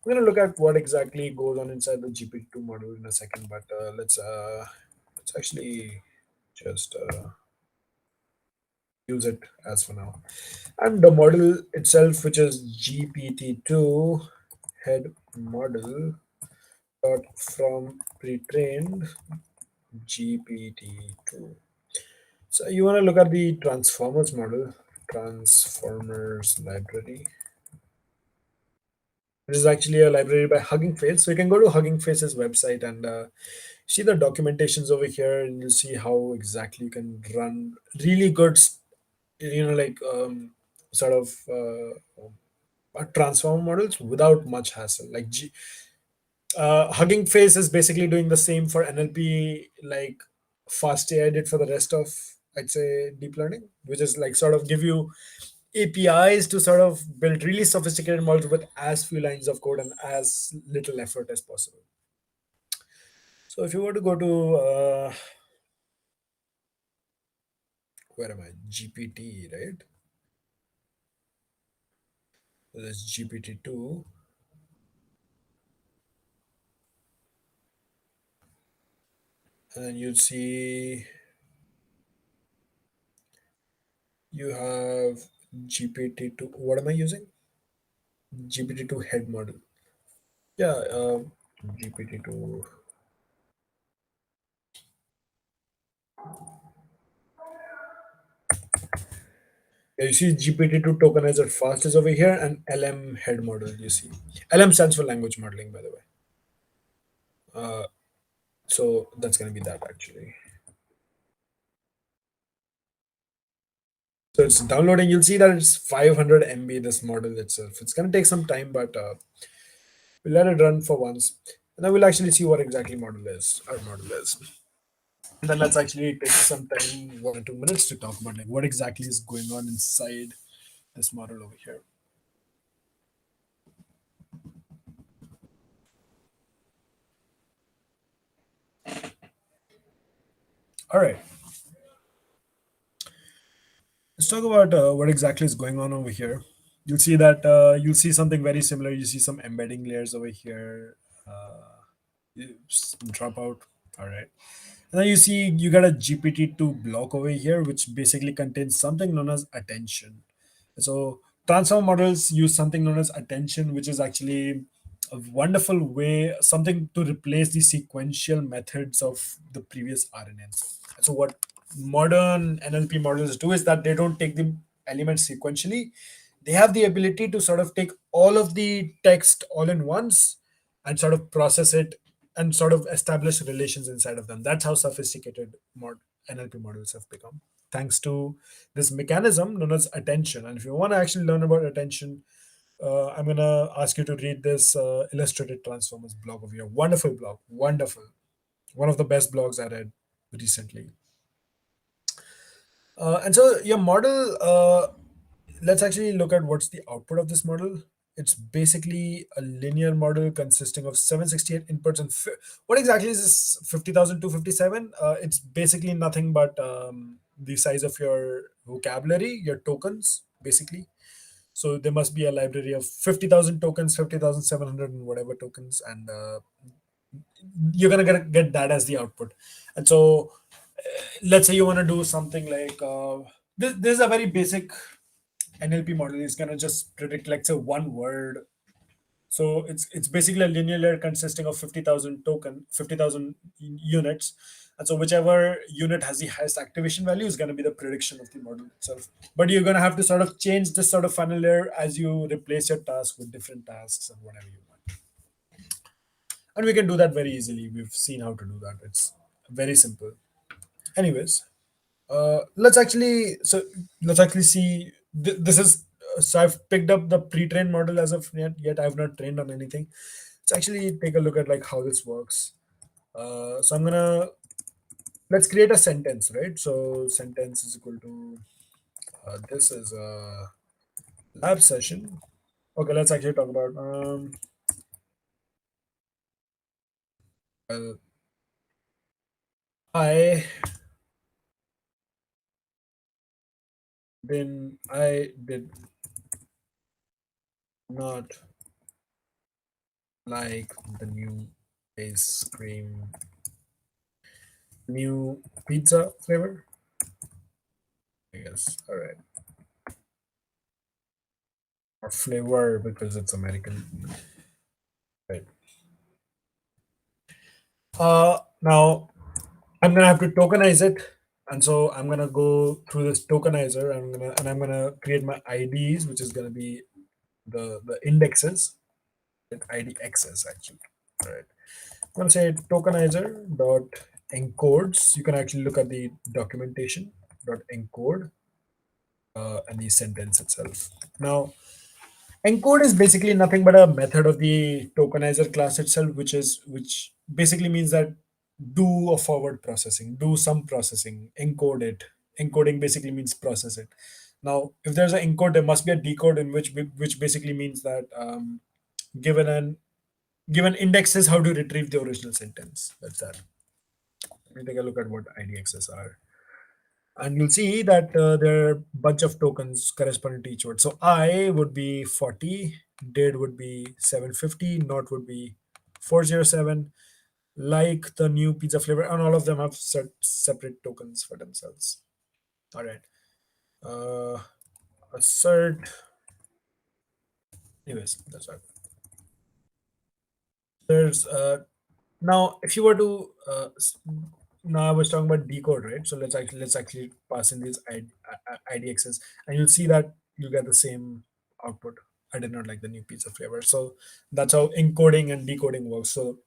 We're gonna look at what exactly goes on inside the GPT-2 model in a second. But let's actually just use it as for now. And the model itself, which is GPT-2 head model dot from pre-trained GPT-2. So you want to look at the transformers model, transformers library. This is actually a library by Hugging Face. So you can go to Hugging Face's website and see the documentations over here, and you'll see how exactly you can run really good, like sort of transformer models without much hassle. Like Hugging Face is basically doing the same for NLP, like Fast AI did for the rest of, I'd say, deep learning, which is like sort of give you APIs to sort of build really sophisticated models with as few lines of code and as little effort as possible. So if you were to go to where am I? GPT, right? So there's GPT-2, and then you'd see you have GPT-2. What am I using? GPT-2 head model. Yeah, GPT-2. Yeah, you see GPT-2 tokenizer fast is over here and LM head model. You see, LM stands for language modeling, by the way. So that's going to be that actually. So it's downloading. You'll see that it's 500 MB. This model itself. It's going to take some time, but we'll let it run for once, and then we'll actually see what exactly model is. Our model is. And then let's actually take some time, 1 or 2 minutes, to talk about like what exactly is going on inside this model over here. All right. Let's talk about what exactly is going on over here. You'll see that you'll see something very similar. You see some embedding layers over here. Dropout. All right. And then you see you got a GPT-2 block over here, which basically contains something known as attention. So transform models use something known as attention, which is actually a wonderful way, something to replace the sequential methods of the previous RNNs. So what modern NLP models do is that they don't take the elements sequentially. They have the ability to sort of take all of the text all in once and sort of process it and sort of establish relations inside of them. That's how sophisticated NLP models have become, thanks to this mechanism known as attention. And if you want to actually learn about attention, I'm going to ask you to read this Illustrated Transformers blog over here. Wonderful blog. Wonderful. One of the best blogs I read recently. And so your model, let's actually look at what's the output of this model. It's basically a linear model consisting of 768 inputs and what exactly is this 50,257? It's basically nothing but the size of your vocabulary, your tokens, basically. So there must be a library of 50,000 tokens, 50,700 and whatever tokens, and you're gonna get that as the output. And so, let's say you want to do something like this is a very basic NLP model. It's gonna just predict, let's say, one word. So it's basically a linear layer consisting of 50,000 units. And so whichever unit has the highest activation value is going to be the prediction of the model itself. But you're going to have to sort of change this sort of funnel layer as you replace your task with different tasks and whatever you want. And we can do that very easily. We've seen how to do that. It's very simple. Anyways, let's actually see. This is so I've picked up the pre-trained model as of yet. I've not trained on anything. Let's actually take a look at like how this works. So let's create a sentence, right? So sentence is equal to this is a lab session. Okay, let's actually talk about well, I did not like the new pizza flavor. I guess. All right. Or flavor because it's American. Right. Now I'm gonna have to tokenize it, and so I'm gonna go through this tokenizer. I'm gonna create my IDs, which is gonna be the indexes, and ID access actually. All right. I'm gonna say tokenizer dot encodes. You can actually look at the documentation dot encode and the sentence itself. Now encode is basically nothing but a method of the tokenizer class itself, which basically means that do a forward processing, do some processing, encode it. Encoding basically means process it. Now, if there's an encode, there must be a decode in which basically means that given an given indexes how to retrieve the original sentence. That's that. Let me take a look at what IDXs are. And you'll see that there are a bunch of tokens corresponding to each word. So I would be 40, did would be 750, not would be 407, like the new pizza flavor, and all of them have separate tokens for themselves. All right. Uh, assert. Anyways, that's right. There's now if you were to now I was talking about decode, right? So let's actually pass in these IDXs, and you'll see that you get the same output. I did not like the new pizza flavor. So that's how encoding and decoding works. So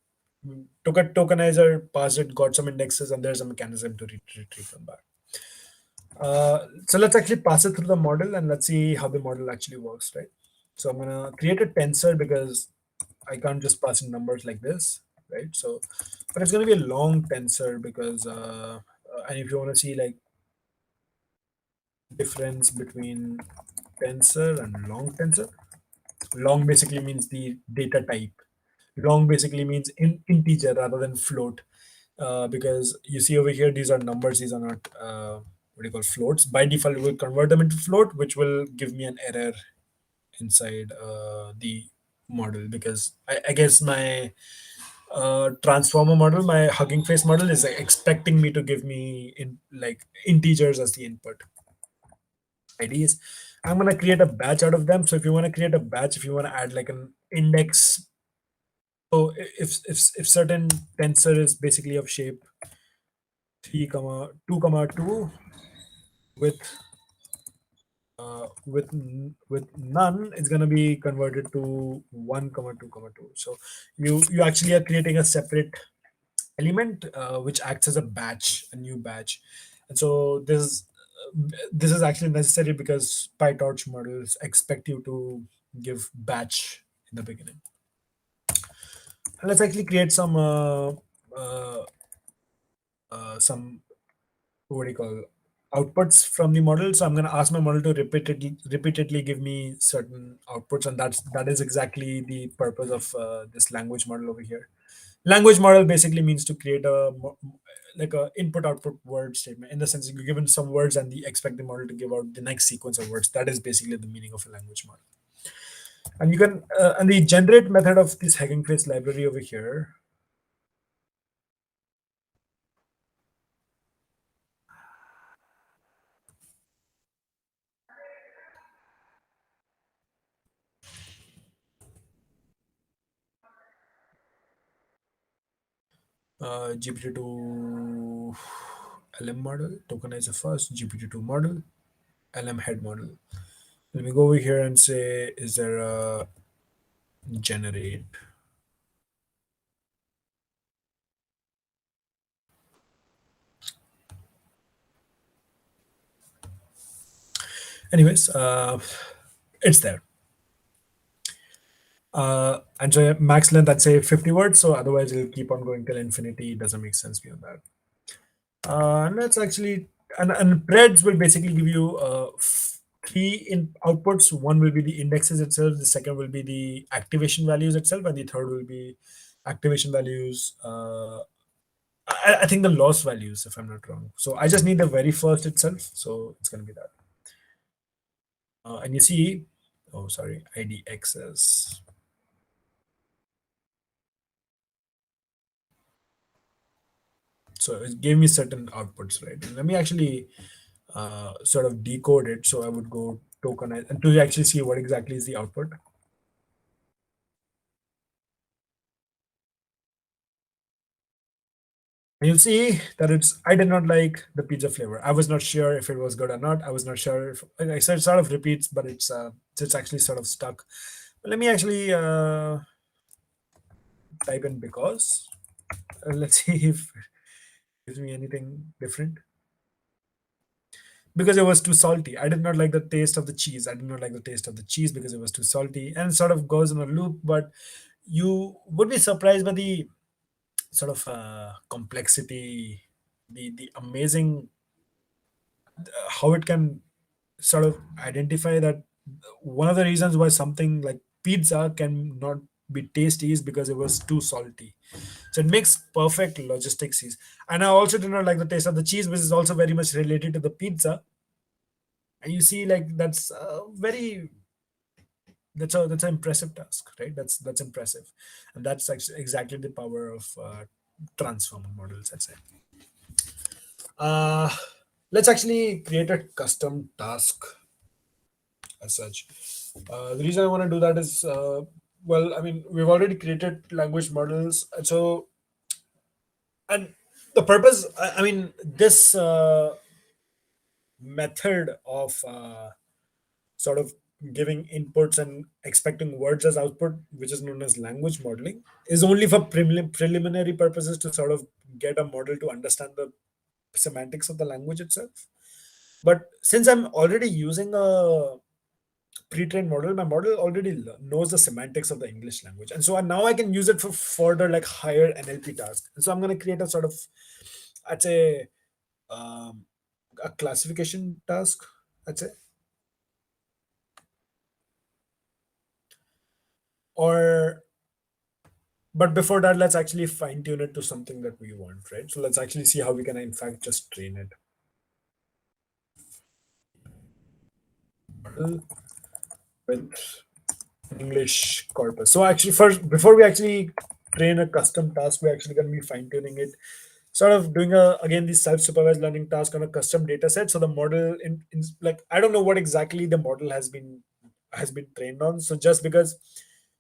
took a tokenizer, passed it, got some indexes, and there's a mechanism to retrieve them back. So let's actually pass it through the model and let's see how the model actually works, right? So I'm gonna create a tensor because I can't just pass in numbers like this, right? So, but it's going to be a long tensor because, and if you want to see like difference between tensor and long tensor, long basically means the data type. Long basically means integer rather than float, because you see over here these are numbers. These are not what do you call floats. By default, it will convert them into float, which will give me an error inside the model because I guess my transformer model, my Hugging Face model, is expecting me to give me in like integers as the input IDs. I'm gonna create a batch out of them. So if you want to create a batch, if you want to add like an index, so if certain tensor is basically of shape 3, 2, 2 with with none, it's gonna be converted to 1, 2, 2. So you actually are creating a separate element which acts as a batch, a new batch. And so this is actually necessary because PyTorch models expect you to give batch in the beginning. And let's actually create uh, some what do you call outputs from the model. So I'm going to ask my model to repeatedly give me certain outputs, and that is exactly the purpose of this language model over here. Language model basically means to create like a input output word statement, in the sense you're given some words and you expect the model to give out the next sequence of words. That is basically the meaning of a language model. And you can and the generate method of this Hugging Face library over here. GPT-2 LM model, tokenizer first, GPT-2 model, LM head model. Let me go over here and say, is there a generate? Anyways, it's there. And so max length, I'd say 50 words. So otherwise, it'll keep on going till infinity. It doesn't make sense beyond that. And that's actually, and threads will basically give you three in outputs. One will be the indexes itself. The second will be the activation values itself, and the third will be activation values. I think the loss values, if I'm not wrong. So I just need the very first itself. So it's going to be that. And you see, oh, sorry, IDXs. So it gave me certain outputs, right? And let me actually sort of decode it. So I would go tokenize and to actually see what exactly is the output. And you'll see that I did not like the pizza flavor. I was not sure if it was good or not. I was not sure if I said it sort of repeats, but it's actually sort of stuck. But let me actually type in because. Let's see if it gives me anything different. Because it was too salty. I did not like the taste of the cheese. I did not like the taste of the cheese because it was too salty and it sort of goes in a loop. But you would be surprised by the sort of complexity, the amazing how it can sort of identify that one of the reasons why something like pizza can not be tasty is because it was too salty. So it makes perfect logistics. And I also do not like the taste of the cheese, which is also very much related to the pizza. And you see, like that's very that's an impressive task, right? That's impressive, and that's actually exactly the power of transformer models. I'd say. Uh, let's actually create a custom task as such. The reason I want to do that is, well, I mean, we've already created language models, and so and the purpose, I mean, this method of sort of giving inputs and expecting words as output, which is known as language modeling, is only for preliminary purposes to sort of get a model to understand the semantics of the language itself. But since I'm already using a pre-trained model, my model already knows the semantics of the English language, and so now I can use it for further like higher NLP tasks. And so I'm going to create a sort of, I'd say, um, a classification task. I'd say, or but before that, let's actually fine tune it to something that we want, right? So let's actually see how we can in fact just train it. Model with English corpus. So actually, first, before we actually train a custom task, we're actually going to be fine tuning it, sort of doing again this self-supervised learning task on a custom data set. So the model in like I don't know what exactly the model has been trained on. So just because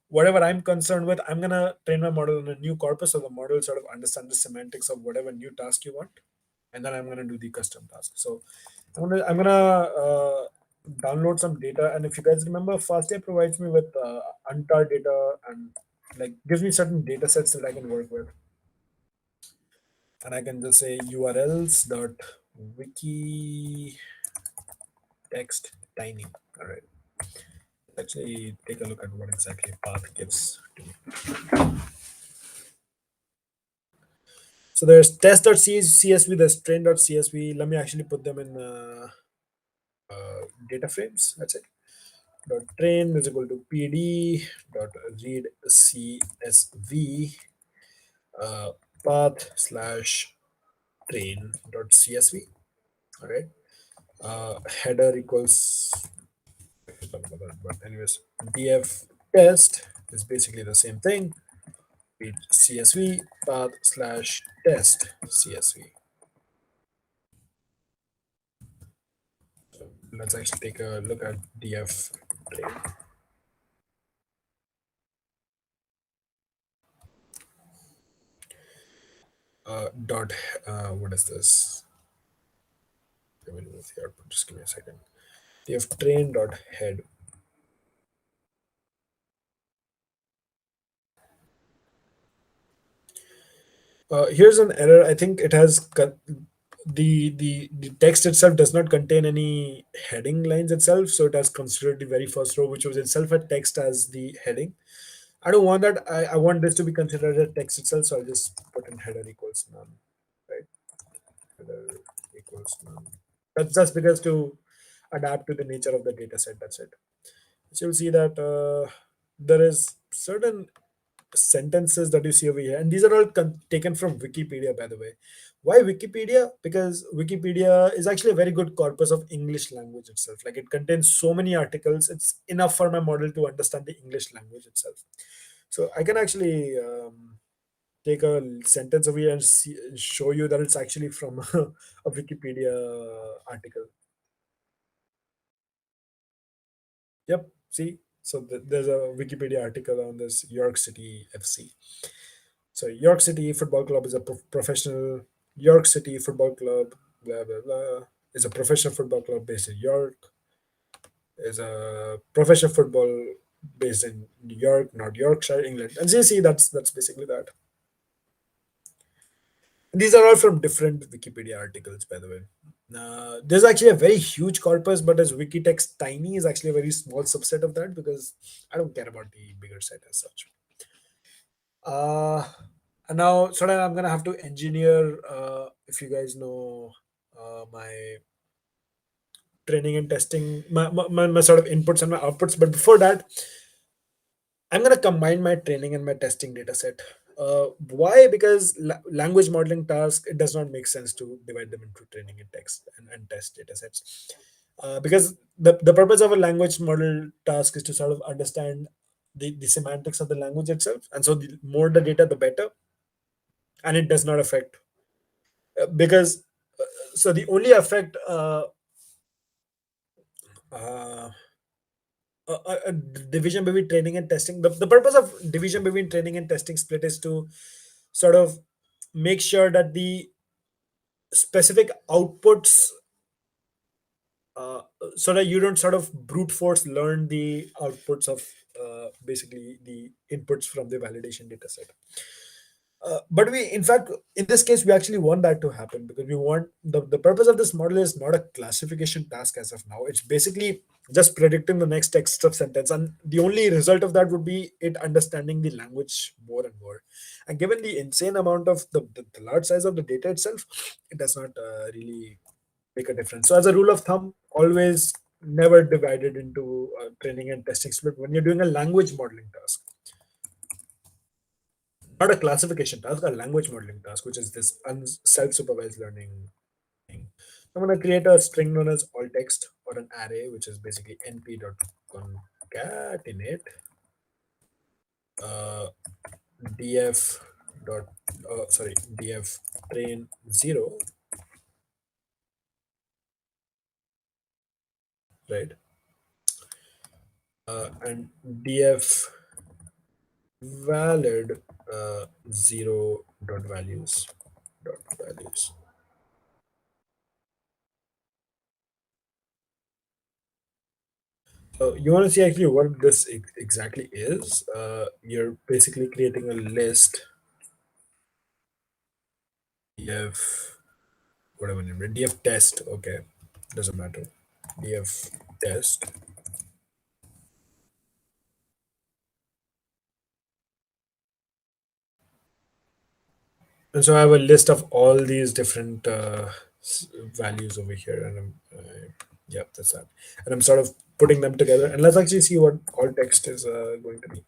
whatever I'm concerned with, I'm gonna train my model on a new corpus, so the model sort of understand the semantics of whatever new task you want, and then I'm gonna do the custom task. So I'm gonna download some data, and if you guys remember, FastAI provides me with untar data and like gives me certain data sets that I can work with, and I can just say urls dot wiki text tiny. All right, actually take a look at what exactly path gives to me. So there's test.csv, there's train.csv. Let me actually put them in data frames. That's it. Dot train is equal to pd dot read csv path slash train dot csv. All right. Header equals, but anyways, df test is basically the same thing. Read csv path slash test csv. Let's actually take a look at df train. dot what is this? Let me remove the output. Just give me a second. Df train dot head. Here's an error. I think it has the text itself does not contain any heading lines itself, so it has considered the very first row, which was itself a text, as the heading. I don't want that. I want this to be considered a text itself, so I'll just put in header equals none, right? Header equals none. That's just because to adapt to the nature of the data set. That's it. So you'll see that there is certain sentences that you see over here, and these are all taken from Wikipedia, by the way. Why Wikipedia? Because Wikipedia is actually a very good corpus of English language itself. Like, it contains so many articles, it's enough for my model to understand the English language itself. So I can actually take a sentence over here and show you that it's actually from a Wikipedia article. Yep. See, so there's a Wikipedia article on this York City FC. So York City Football Club is a professional. York City Football Club, blah blah blah, is a professional football club based in York. Is a professional football based in New York, not Yorkshire, England. And so you see, that's basically that. These are all from different Wikipedia articles, by the way. There's actually a very huge corpus, but as Wikitext tiny is actually a very small subset of that, because I don't care about the bigger set as such. Uh, and now, sort of, I'm gonna have to engineer. If you guys know my training and testing, my sort of inputs and my outputs. But before that, I'm going to combine my training and my testing data set. Why? Because language modeling task, it does not make sense to divide them into training and text and test data sets. Because the purpose of a language model task is to sort of understand the semantics of the language itself. And so the more the data, the better. And it does not affect, because so the only effect uh, division between training and testing. The purpose of division between training and testing split is to sort of make sure that the specific outputs, uh, so that you don't sort of brute force learn the outputs of basically the inputs from the validation data set. But we, in fact, in this case, we actually want that to happen, because we want the purpose of this model is not a classification task as of now. It's basically just predicting the next text of sentence. And the only result of that would be it understanding the language more and more. And given the insane amount of the large size of the data itself, it does not really make a difference. So, as a rule of thumb, always never divide it into training and testing split when you're doing a language modeling task, not a classification task, a language modeling task, which is this self-supervised learning thing. I'm going to create a string known as all text, or an array, which is basically np.concatenate uh, df dot df train 0, right? And df valid 0 dot values. So you want to see actually what this exactly is. You're basically creating a list df whatever name, df test. Okay, doesn't matter. Df test. And so I have a list of all these different values over here, and yeah, that's that. And I'm sort of putting them together. And let's actually see what all text is going to be.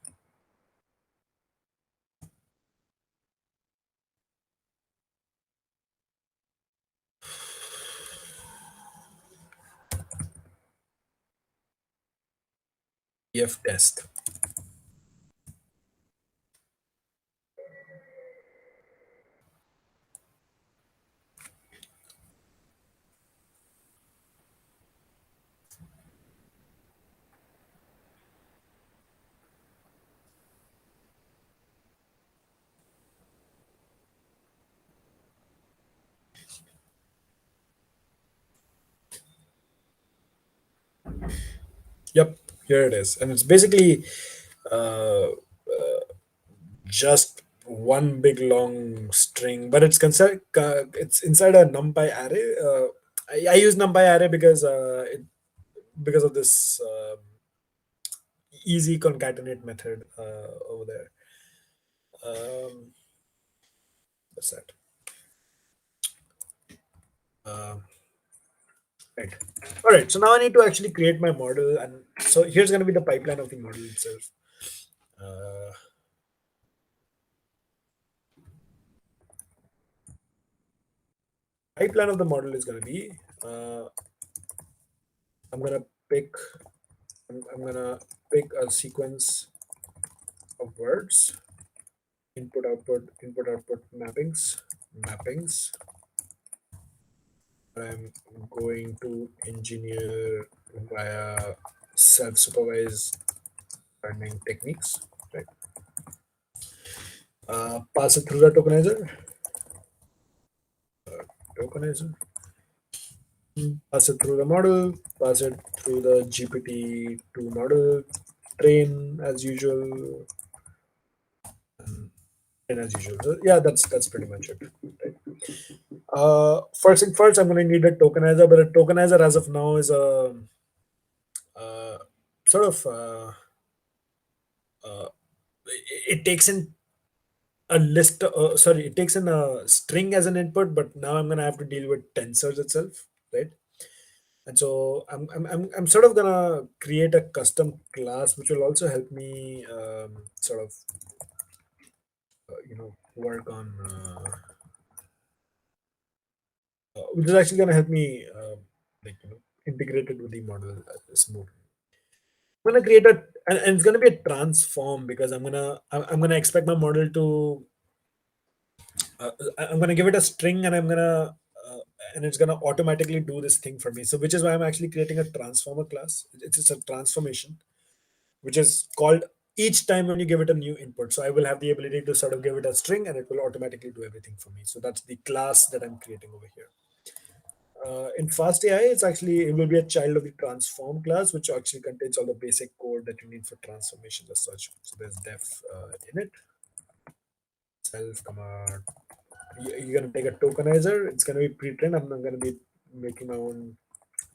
Df test. Yep, here it is, and it's basically uh, just one big long string, but it's inside a NumPy array. I use NumPy array because of this easy concatenate method over there. Um, what's that? Um right. All right. So now I need to actually create my model, and so here's going to be the pipeline of the model itself. Uh, Pipeline of the model is going to be I'm going to pick I'm going to pick a sequence of words, input output mappings. I'm going to engineer via self-supervised learning techniques, right? Pass it through the tokenizer, pass it through the model, pass it through the GPT-2 model, train as usual, and as usual. So yeah, that's pretty much it. Right? First thing first, I'm going to need a tokenizer, but a tokenizer as of now is a uh, sort of uh, it takes in a list. Sorry, it takes in a string as an input, but now I'm going to have to deal with tensors itself, right? And so I'm sort of gonna create a custom class which will also help me sort of work on which is actually gonna help me like integrate it with the model smooth. I'm gonna create and it's gonna be a transform because I'm gonna expect my model to I'm gonna give it a string and and it's gonna automatically do this thing for me. So which is why I'm actually creating a transformer class. It's a transformation which is called each time when you give it a new input. So I will have the ability to sort of give it a string and it will automatically do everything for me. So that's the class that I'm creating over here. In Fast AI, it will be a child of the transform class, which actually contains all the basic code that you need for transformation as such. So there's def init, self command. You're gonna take a tokenizer. It's gonna be pre-trained. I'm not gonna be making my own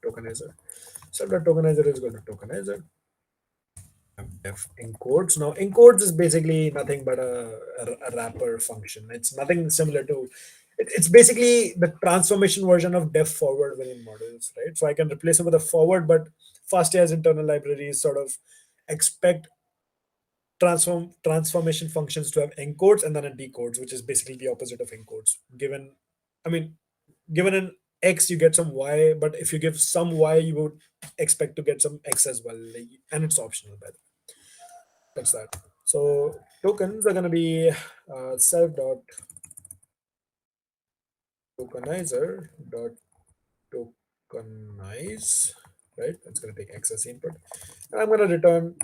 tokenizer. So the tokenizer is going to tokenizer. Def encodes. Now encodes is basically nothing but a wrapper function. It's nothing similar to it's basically the transformation version of def forward within models, right? So I can replace it with a forward, but FastAI's internal libraries sort of expect transformation functions to have encodes and then a decodes, which is basically the opposite of encodes. I mean, given an x, you get some y, but if you give some y, you would expect to get some x as well, and it's optional by the way. That's that. So tokens are going to be self dot tokenizer dot tokenize, right? That's going to take x as input, and I'm going to return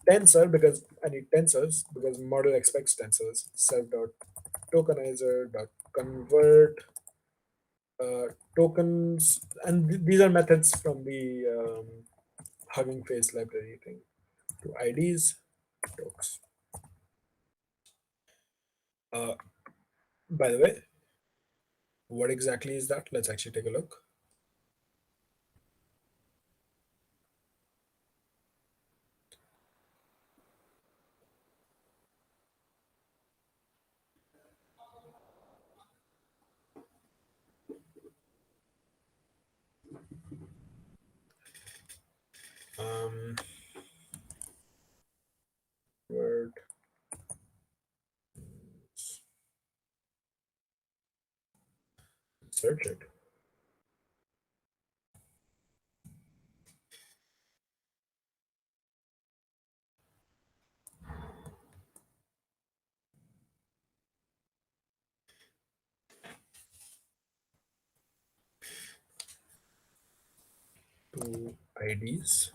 tensor because I need tensors because model expects tensors. Self dot tokenizer dot convert tokens, and these are methods from the Hugging Face library thing to IDs tokes. Uh, by the way, what exactly is that? Let's actually take a look. Um, word search it. To IDs.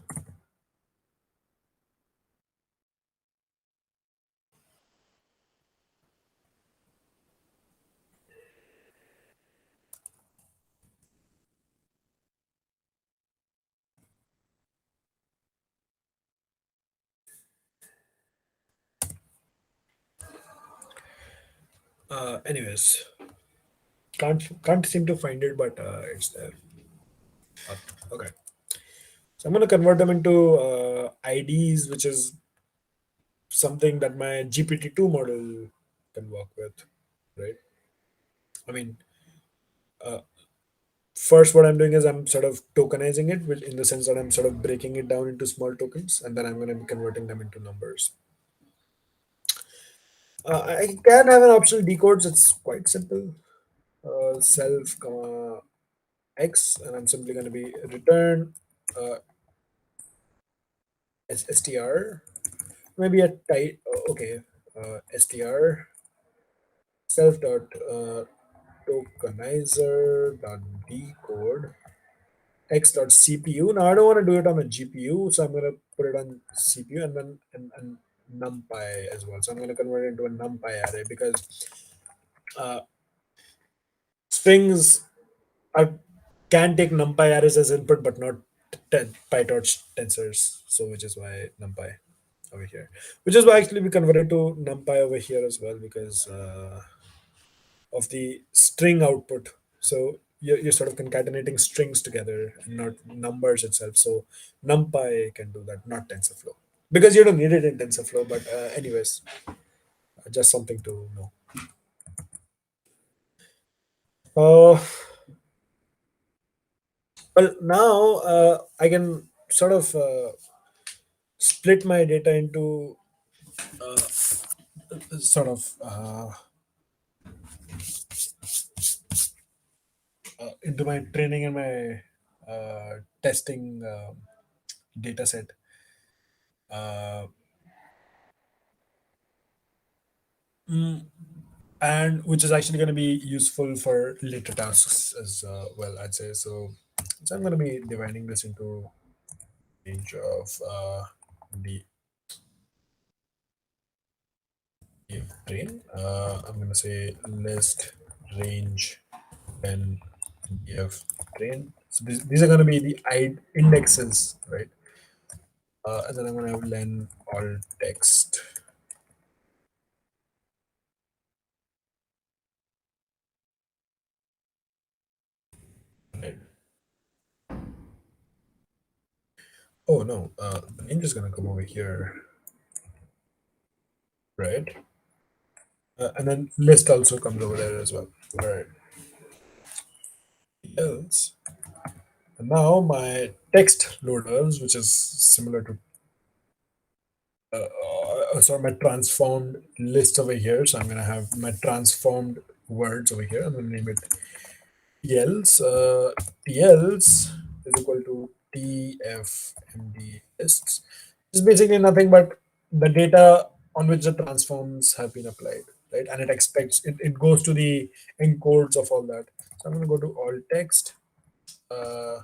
Anyways, can't seem to find it, but it's there. Okay, so I'm gonna convert them into IDs, which is something that my GPT-2 model can work with, right? I mean, uh, first what I'm doing is I'm sort of tokenizing it, which in the sense that I'm sort of breaking it down into small tokens, and then I'm going to be converting them into numbers. I can have an optional decodes. It's quite simple. Self comma x, and I'm simply going to be return uh, str, maybe a type. Okay, str self dot tokenizer dot decode x dot cpu. Now I don't want to do it on a GPU, so I'm going to put it on CPU and then and numpy as well. So I'm going to convert it into a numpy array because uh, strings are, can take numpy arrays as input, but not PyTorch tensors. So which is why numpy over here, which is why actually we converted to numpy over here as well because of the string output. So you're sort of concatenating strings together and not numbers itself. So NumPy can do that, not TensorFlow. Because you don't need it in TensorFlow, but anyways, just something to know. Uh, well, now I can sort of split my data into sort of into my training and my testing data set. Uh, mm, and which is actually going to be useful for later tasks as well, I'd say. So I'm going to be dividing this into range of the train. I'm going to say list range and df train. So these are going to be the indexes, right? And then I'm going to have len all text. Right. Oh no, the range is going to come over here, right? And then list also comes over there as well. All right. Else. And now my text loaders, which is similar to sorry, my transformed list over here. So I'm gonna have my transformed words over here. I'm gonna name it TLs. TLs is equal to TFMD lists. It's basically nothing but the data on which the transforms have been applied, right? And it expects it goes to the encodes of all that. So I'm gonna go to all text. Uh,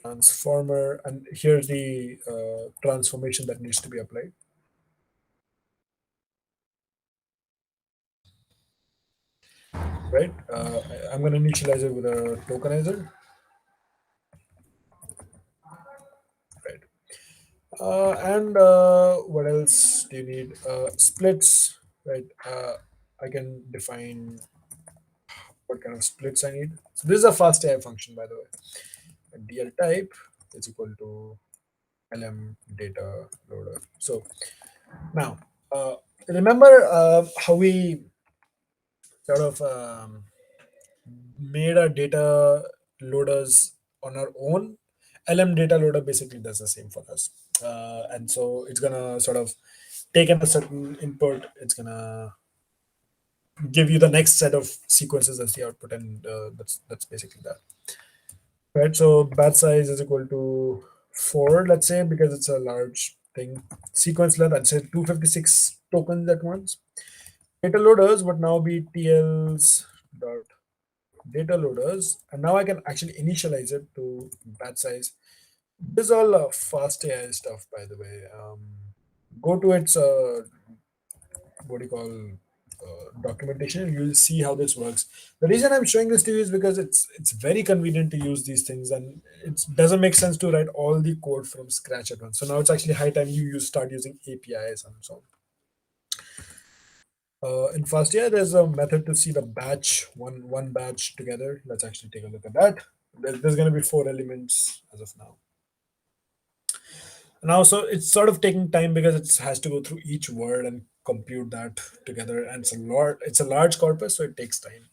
Transformer, and here's the transformation that needs to be applied, right? I'm going to initialize it with a tokenizer, right? And what else do you need? Splits, right? I can define what kind of splits I need. So this is a fast AI function, by the way. And DL type is equal to LM data loader. So now, remember how we sort of made our data loaders on our own. LM data loader basically does the same for us. And so it's gonna sort of take in a certain input, it's gonna give you the next set of sequences as the output, and that's basically that. Right. So batch size is equal to 4, let's say, because it's a large thing. Sequence length, I'd say 256 tokens at once. Data loaders would now be TLs dot data loaders, and now I can actually initialize it to batch size. This is all fast AI stuff, by the way. Go to its what do you call documentation, and you'll see how this works. The reason I'm showing this to you is because it's very convenient to use these things, and it doesn't make sense to write all the code from scratch at once. So now it's actually high time you start using APIs and so on. In fast, yeah, there's a method to see the batch, one batch together. Let's actually take a look at that. There's going to be 4 elements as of now. Now, so it's sort of taking time because it has to go through each word and compute that together, and it's a large corpus, so it takes time.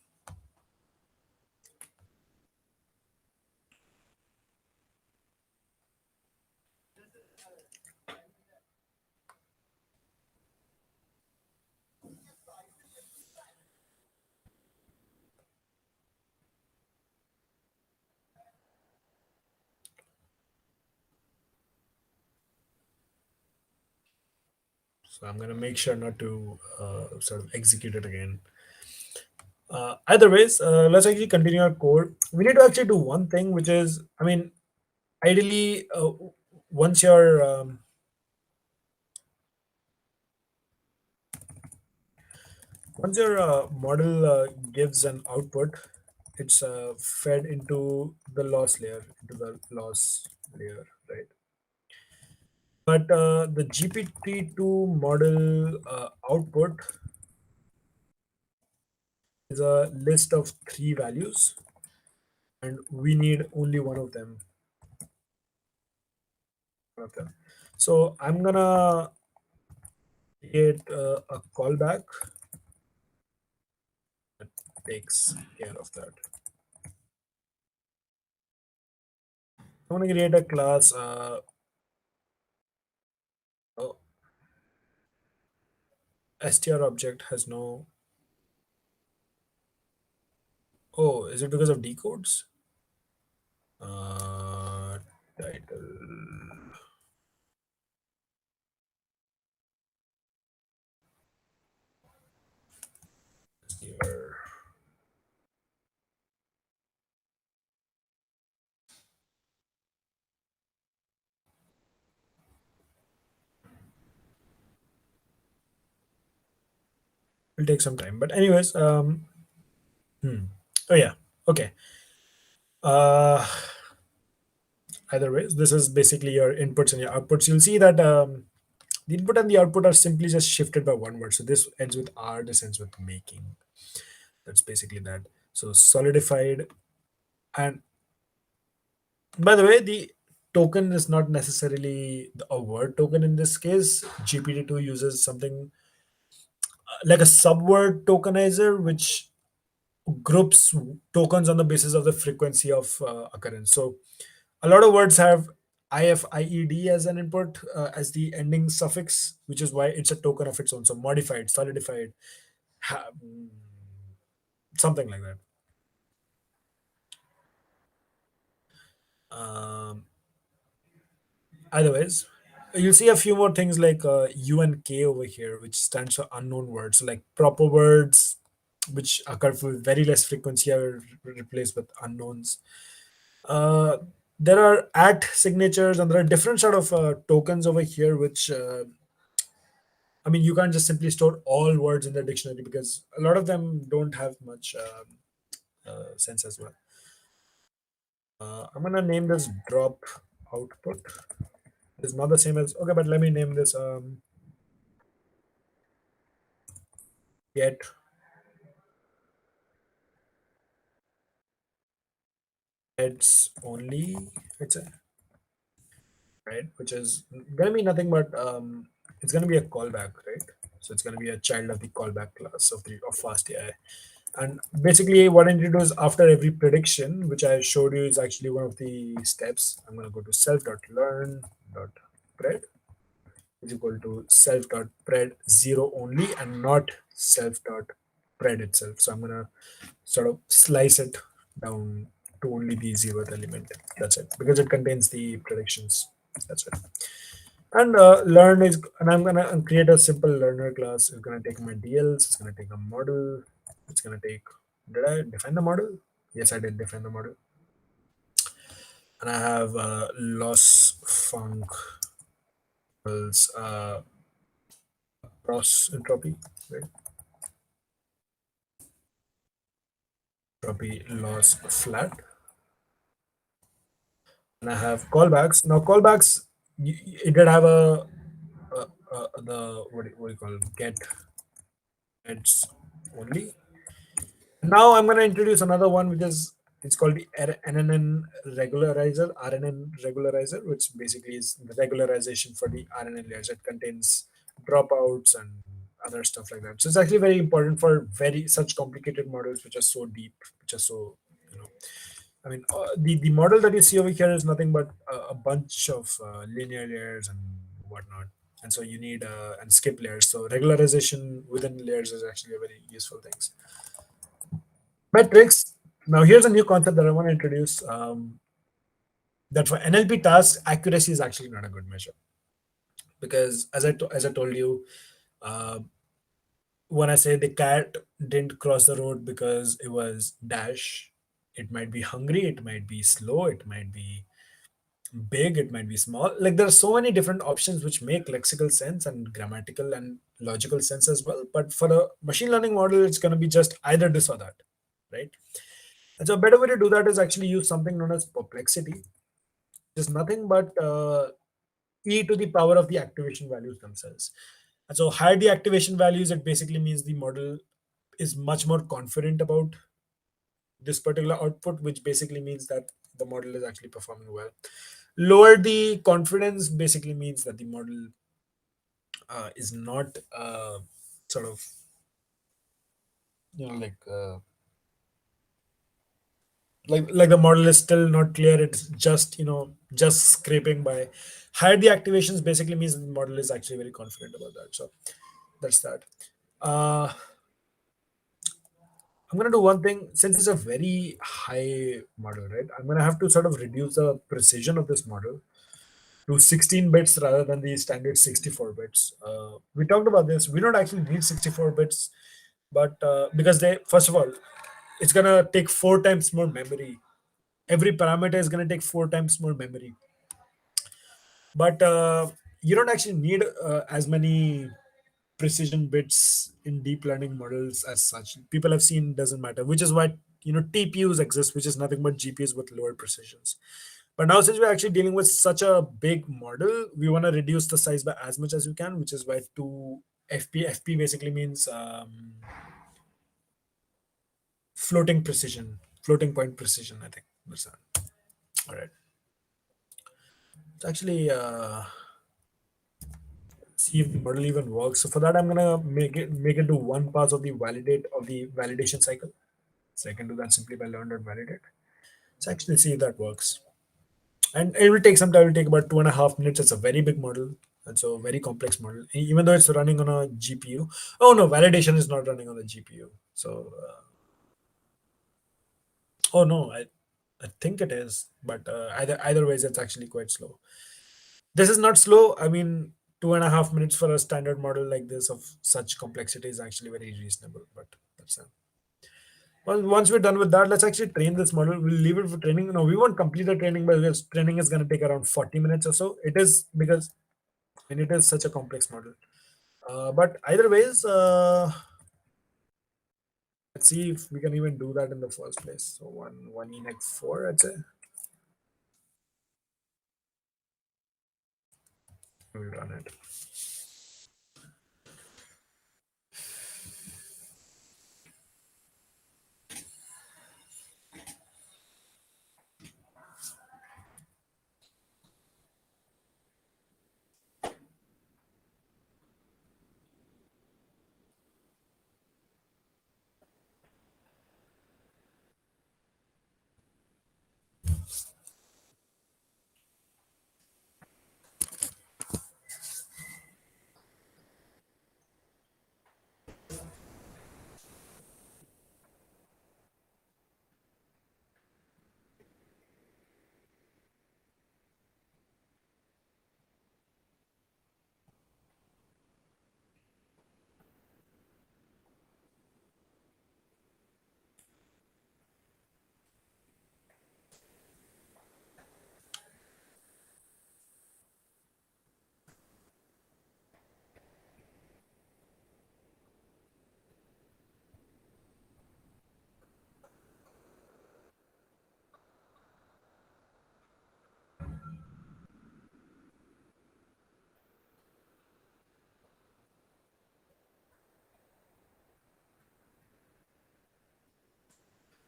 So I'm going to make sure not to sort of execute it again. Either ways, let's actually continue our code. We need to actually do one thing, which is, I mean, ideally, once your model gives an output, it's fed into the loss layer, right? But the GPT-2 model output is a list of 3 values, and we need only one of them. So I'm gonna create a callback that takes care of that. I'm gonna create a class. Oh, str object has no. Oh, is it because of decodes? Uh, title here. Will take some time, but anyways, oh yeah, okay. Uh, Either ways, this is basically your inputs and your outputs. You'll see that the input and the output are simply just shifted by one word. So this ends with R, this ends with making. That's basically that. So solidified. And by the way, the token is not necessarily a word token in this case. GPT-2 uses something like a subword tokenizer, which groups tokens on the basis of the frequency of occurrence. So a lot of words have IFIED as an input, as the ending suffix, which is why it's a token of its own. So modified, solidified, something like that. Um, Either ways, you'll see a few more things like U and K over here, which stands for unknown words. So like proper words, which occur with very less frequency, are replaced with unknowns. Uh, there are at signatures, and there are different sort of tokens over here, which I mean, you can't just simply store all words in the dictionary because a lot of them don't have much sense as well. I'm gonna name this drop output. It's not the same as okay, but let me name this get heads only. It's a right, which is gonna be nothing but it's gonna be a callback, right? So it's gonna be a child of the callback class of fast AI. And basically, what I need to do is after every prediction, which I showed you is actually one of the steps, I'm going to go to self.learn.pred is equal to self.pred 0 only and not self.pred itself. So I'm going to sort of slice it down to only the 0th element. That's it, because it contains the predictions. That's it. And learn is, and I'm gonna create a simple learner class. It's gonna take my DLs. It's gonna take a model. It's gonna take. Did I define the model? Yes, I did define the model. And I have loss functions, cross entropy, right? Entropy loss flat. And I have callbacks. Now callbacks, it did have a the what do you call it? Get It's only. Now I'm going to introduce another one, which is it's called the NNN regularizer, RNN regularizer, which basically is the regularization for the RNN layers. It contains dropouts and other stuff like that. So it's actually very important for very such complicated models, which are so deep, which are so you know. I mean, the model that you see over here is nothing but a bunch of linear layers and whatnot. And so you need and skip layers. So regularization within layers is actually a very useful thing. Metrics. Now, here's a new concept that I want to introduce. That for NLP tasks, accuracy is actually not a good measure because, as I told you, uh, when I say the cat didn't cross the road because it was dash, it might be hungry, it might be slow, it might be big, it might be small. Like there are so many different options which make lexical sense and grammatical and logical sense as well. But for a machine learning model, it's going to be just either this or that, right? And so a better way to do that is actually use something known as perplexity, which is nothing but e to the power of the activation values themselves. And so higher the activation values, it basically means the model is much more confident about this particular output, which basically means that the model is actually performing well. Lower the confidence basically means that the model is not sort of you know like the model is still not clear, it's just just scraping by. Higher the activations basically means the model is actually very confident about that. So that's that. I'm going to do one thing. Since it's a very high model, right, I'm going to have to sort of reduce the precision of this model to 16 bits rather than the standard 64 bits. We talked about this. We don't actually need 64 bits, but because they, first of all, it's going to take 4 times more memory. Every parameter is going to take 4 times more memory. But you don't actually need as many precision bits in deep learning models as such. People have seen doesn't matter, which is why TPUs exist, which is nothing but GPUs with lower precisions. But now, since we're actually dealing with such a big model, we want to reduce the size by as much as we can, which is why 2 FP basically means floating precision, floating point precision. I think that's that. All right. It's actually see if the model even works. So for that, I'm gonna make it to one pass of the validation cycle. So I can do that simply by learn.validate. So actually see if that works. And it will take some time. It will take about 2.5 minutes. It's a very big model. And so very complex model, even though it's running on a GPU. Oh no, validation is not running on the GPU. So, oh no, I think it is, but either ways, it's actually quite slow. This is not slow. I mean, 2.5 minutes for a standard model like this of such complexity is actually very reasonable. But that's it. Well, once we're done with that, let's actually train this model. We'll leave it for training. No, we won't complete the training, but this training is going to take around 40 minutes or so. It is because it is such a complex model. But either ways, let's see if we can even do that in the first place. So one enec 4, I'd say. We'll run it.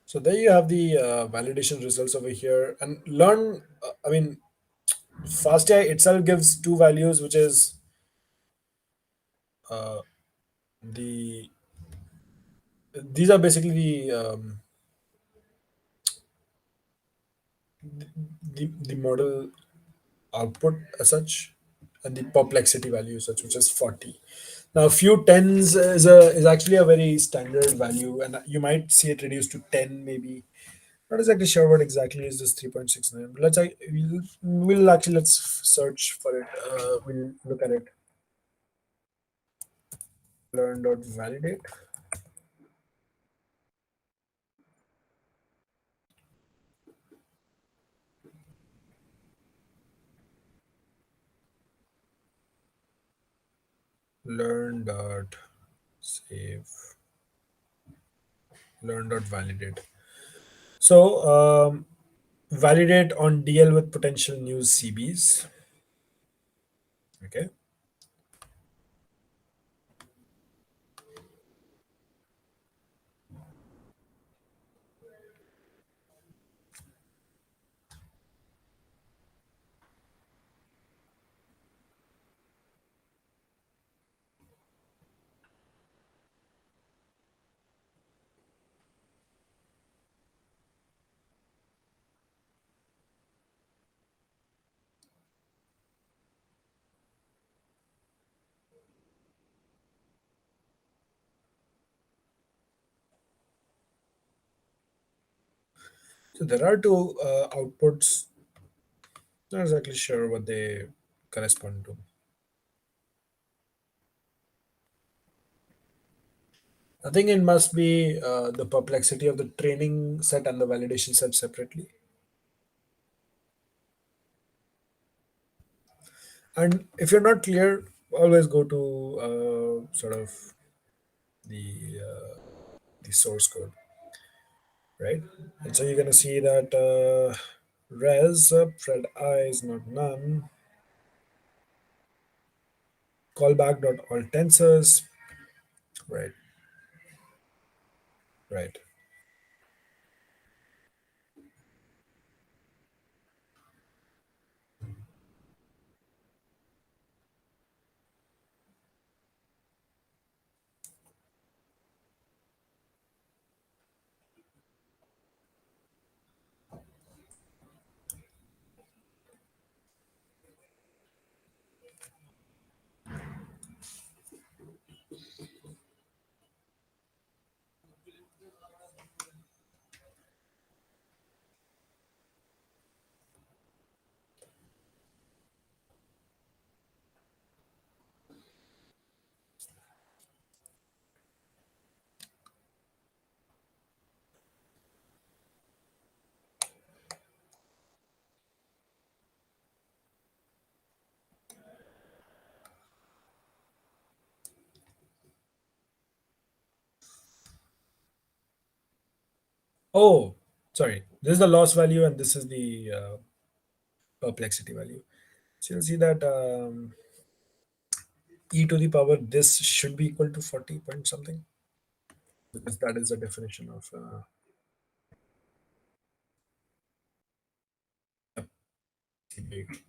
So there you have the validation results over here, and learn. I mean, FastAI itself gives two values, which is uh, the these are basically the model output as such, and the perplexity value as such, which is 40. Now, few tens is actually a very standard value, and you might see it reduced to 10 maybe. Not exactly sure what exactly is this 3.69. But we'll actually let's search for it. We'll look at it. Learn.validate. Learn.save. Learn.validate. So validate on DL with potential new CBs. Okay. So there are two outputs. Not exactly sure what they correspond to. I think it must be the perplexity of the training set and the validation set separately. And if you're not clear, always go to sort of the the source code, right? And so you're gonna see that res pred I is not none. Callback dot all tensors, right, right. Oh, sorry. This is the loss value, and this is the perplexity value. So you'll see that e to the power this should be equal to 40 point something, because that is the definition of big.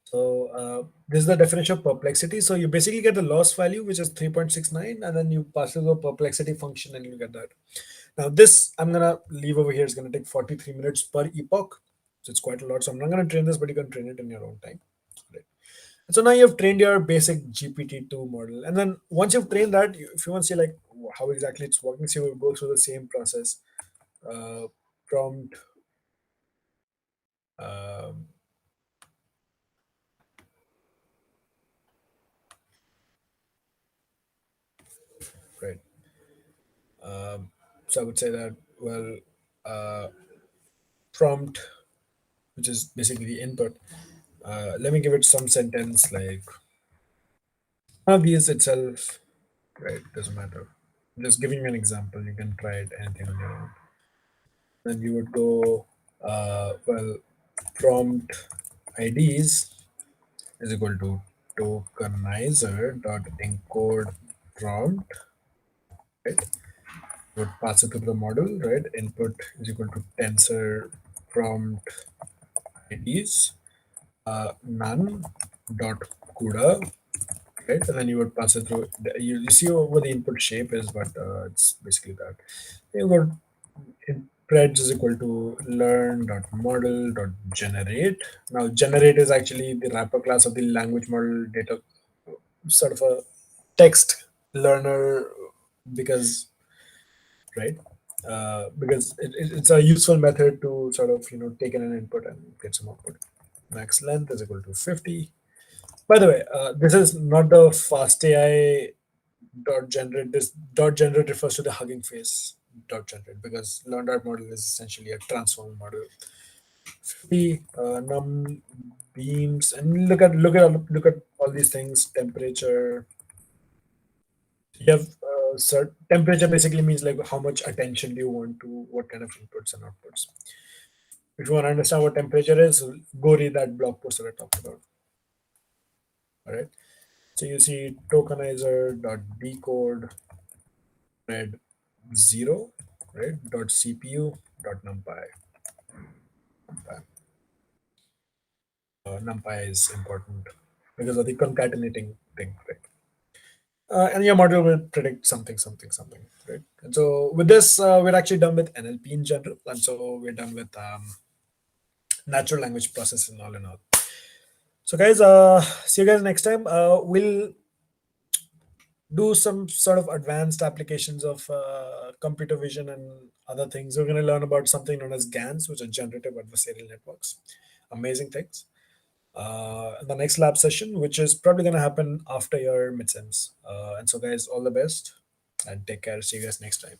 So this is the definition of perplexity. So you basically get the loss value, which is 3.69, and then you pass it to a perplexity function, and you get that. Now this I'm gonna leave over here. It's gonna take 43 minutes per epoch, so it's quite a lot. So I'm not gonna train this, but you can train it in your own time. Right. And so now you have trained your basic GPT-2 model, and then once you've trained that, if you want to see like how exactly it's working, so you will go through the same process. Uh, Prompt. Um, right. So I would say that, well, uh, prompt, which is basically the input. Let me give it some sentence like one of these itself, right? Doesn't matter. Just giving you an example. You can try it anything on your own. Then you would go, well, prompt IDs is equal to tokenizer dot encode prompt, right? would pass it to the model, right? Input is equal to tensor prompt IDs, none dot CUDA, right? And then you would pass it through. You see what the input shape is, but it's basically that. You got preds is equal to learn dot model dot generate. Now generate is actually the wrapper class of the language model data, sort of a text learner, because right, because it's a useful method to sort of take in an input and get some output. Max length is equal to 50. By the way, this is not the fast AI dot generate. This dot generate refers to the Hugging Face dot generate, because learned art model is essentially a transform model. 50 num beams, and look at all these things. Temperature. You have temperature basically means like how much attention do you want to what kind of inputs and outputs. If you want to understand what temperature is, go read that blog post that I talked about. All right. So you see tokenizer dot decode red 0, right? Dot CPU dot numpy. Numpy is important because of the concatenating thing, right? And your model will predict something, something, something, right? And so with this, we're actually done with NLP in general, and so we're done with natural language processing all in all. So guys, see you guys next time. We'll do some sort of advanced applications of computer vision and other things. We're going to learn about something known as GANs, which are generative adversarial networks. Amazing things. In the next lab session, which is probably going to happen after your midsems. And so, guys, all the best and take care. See you guys next time.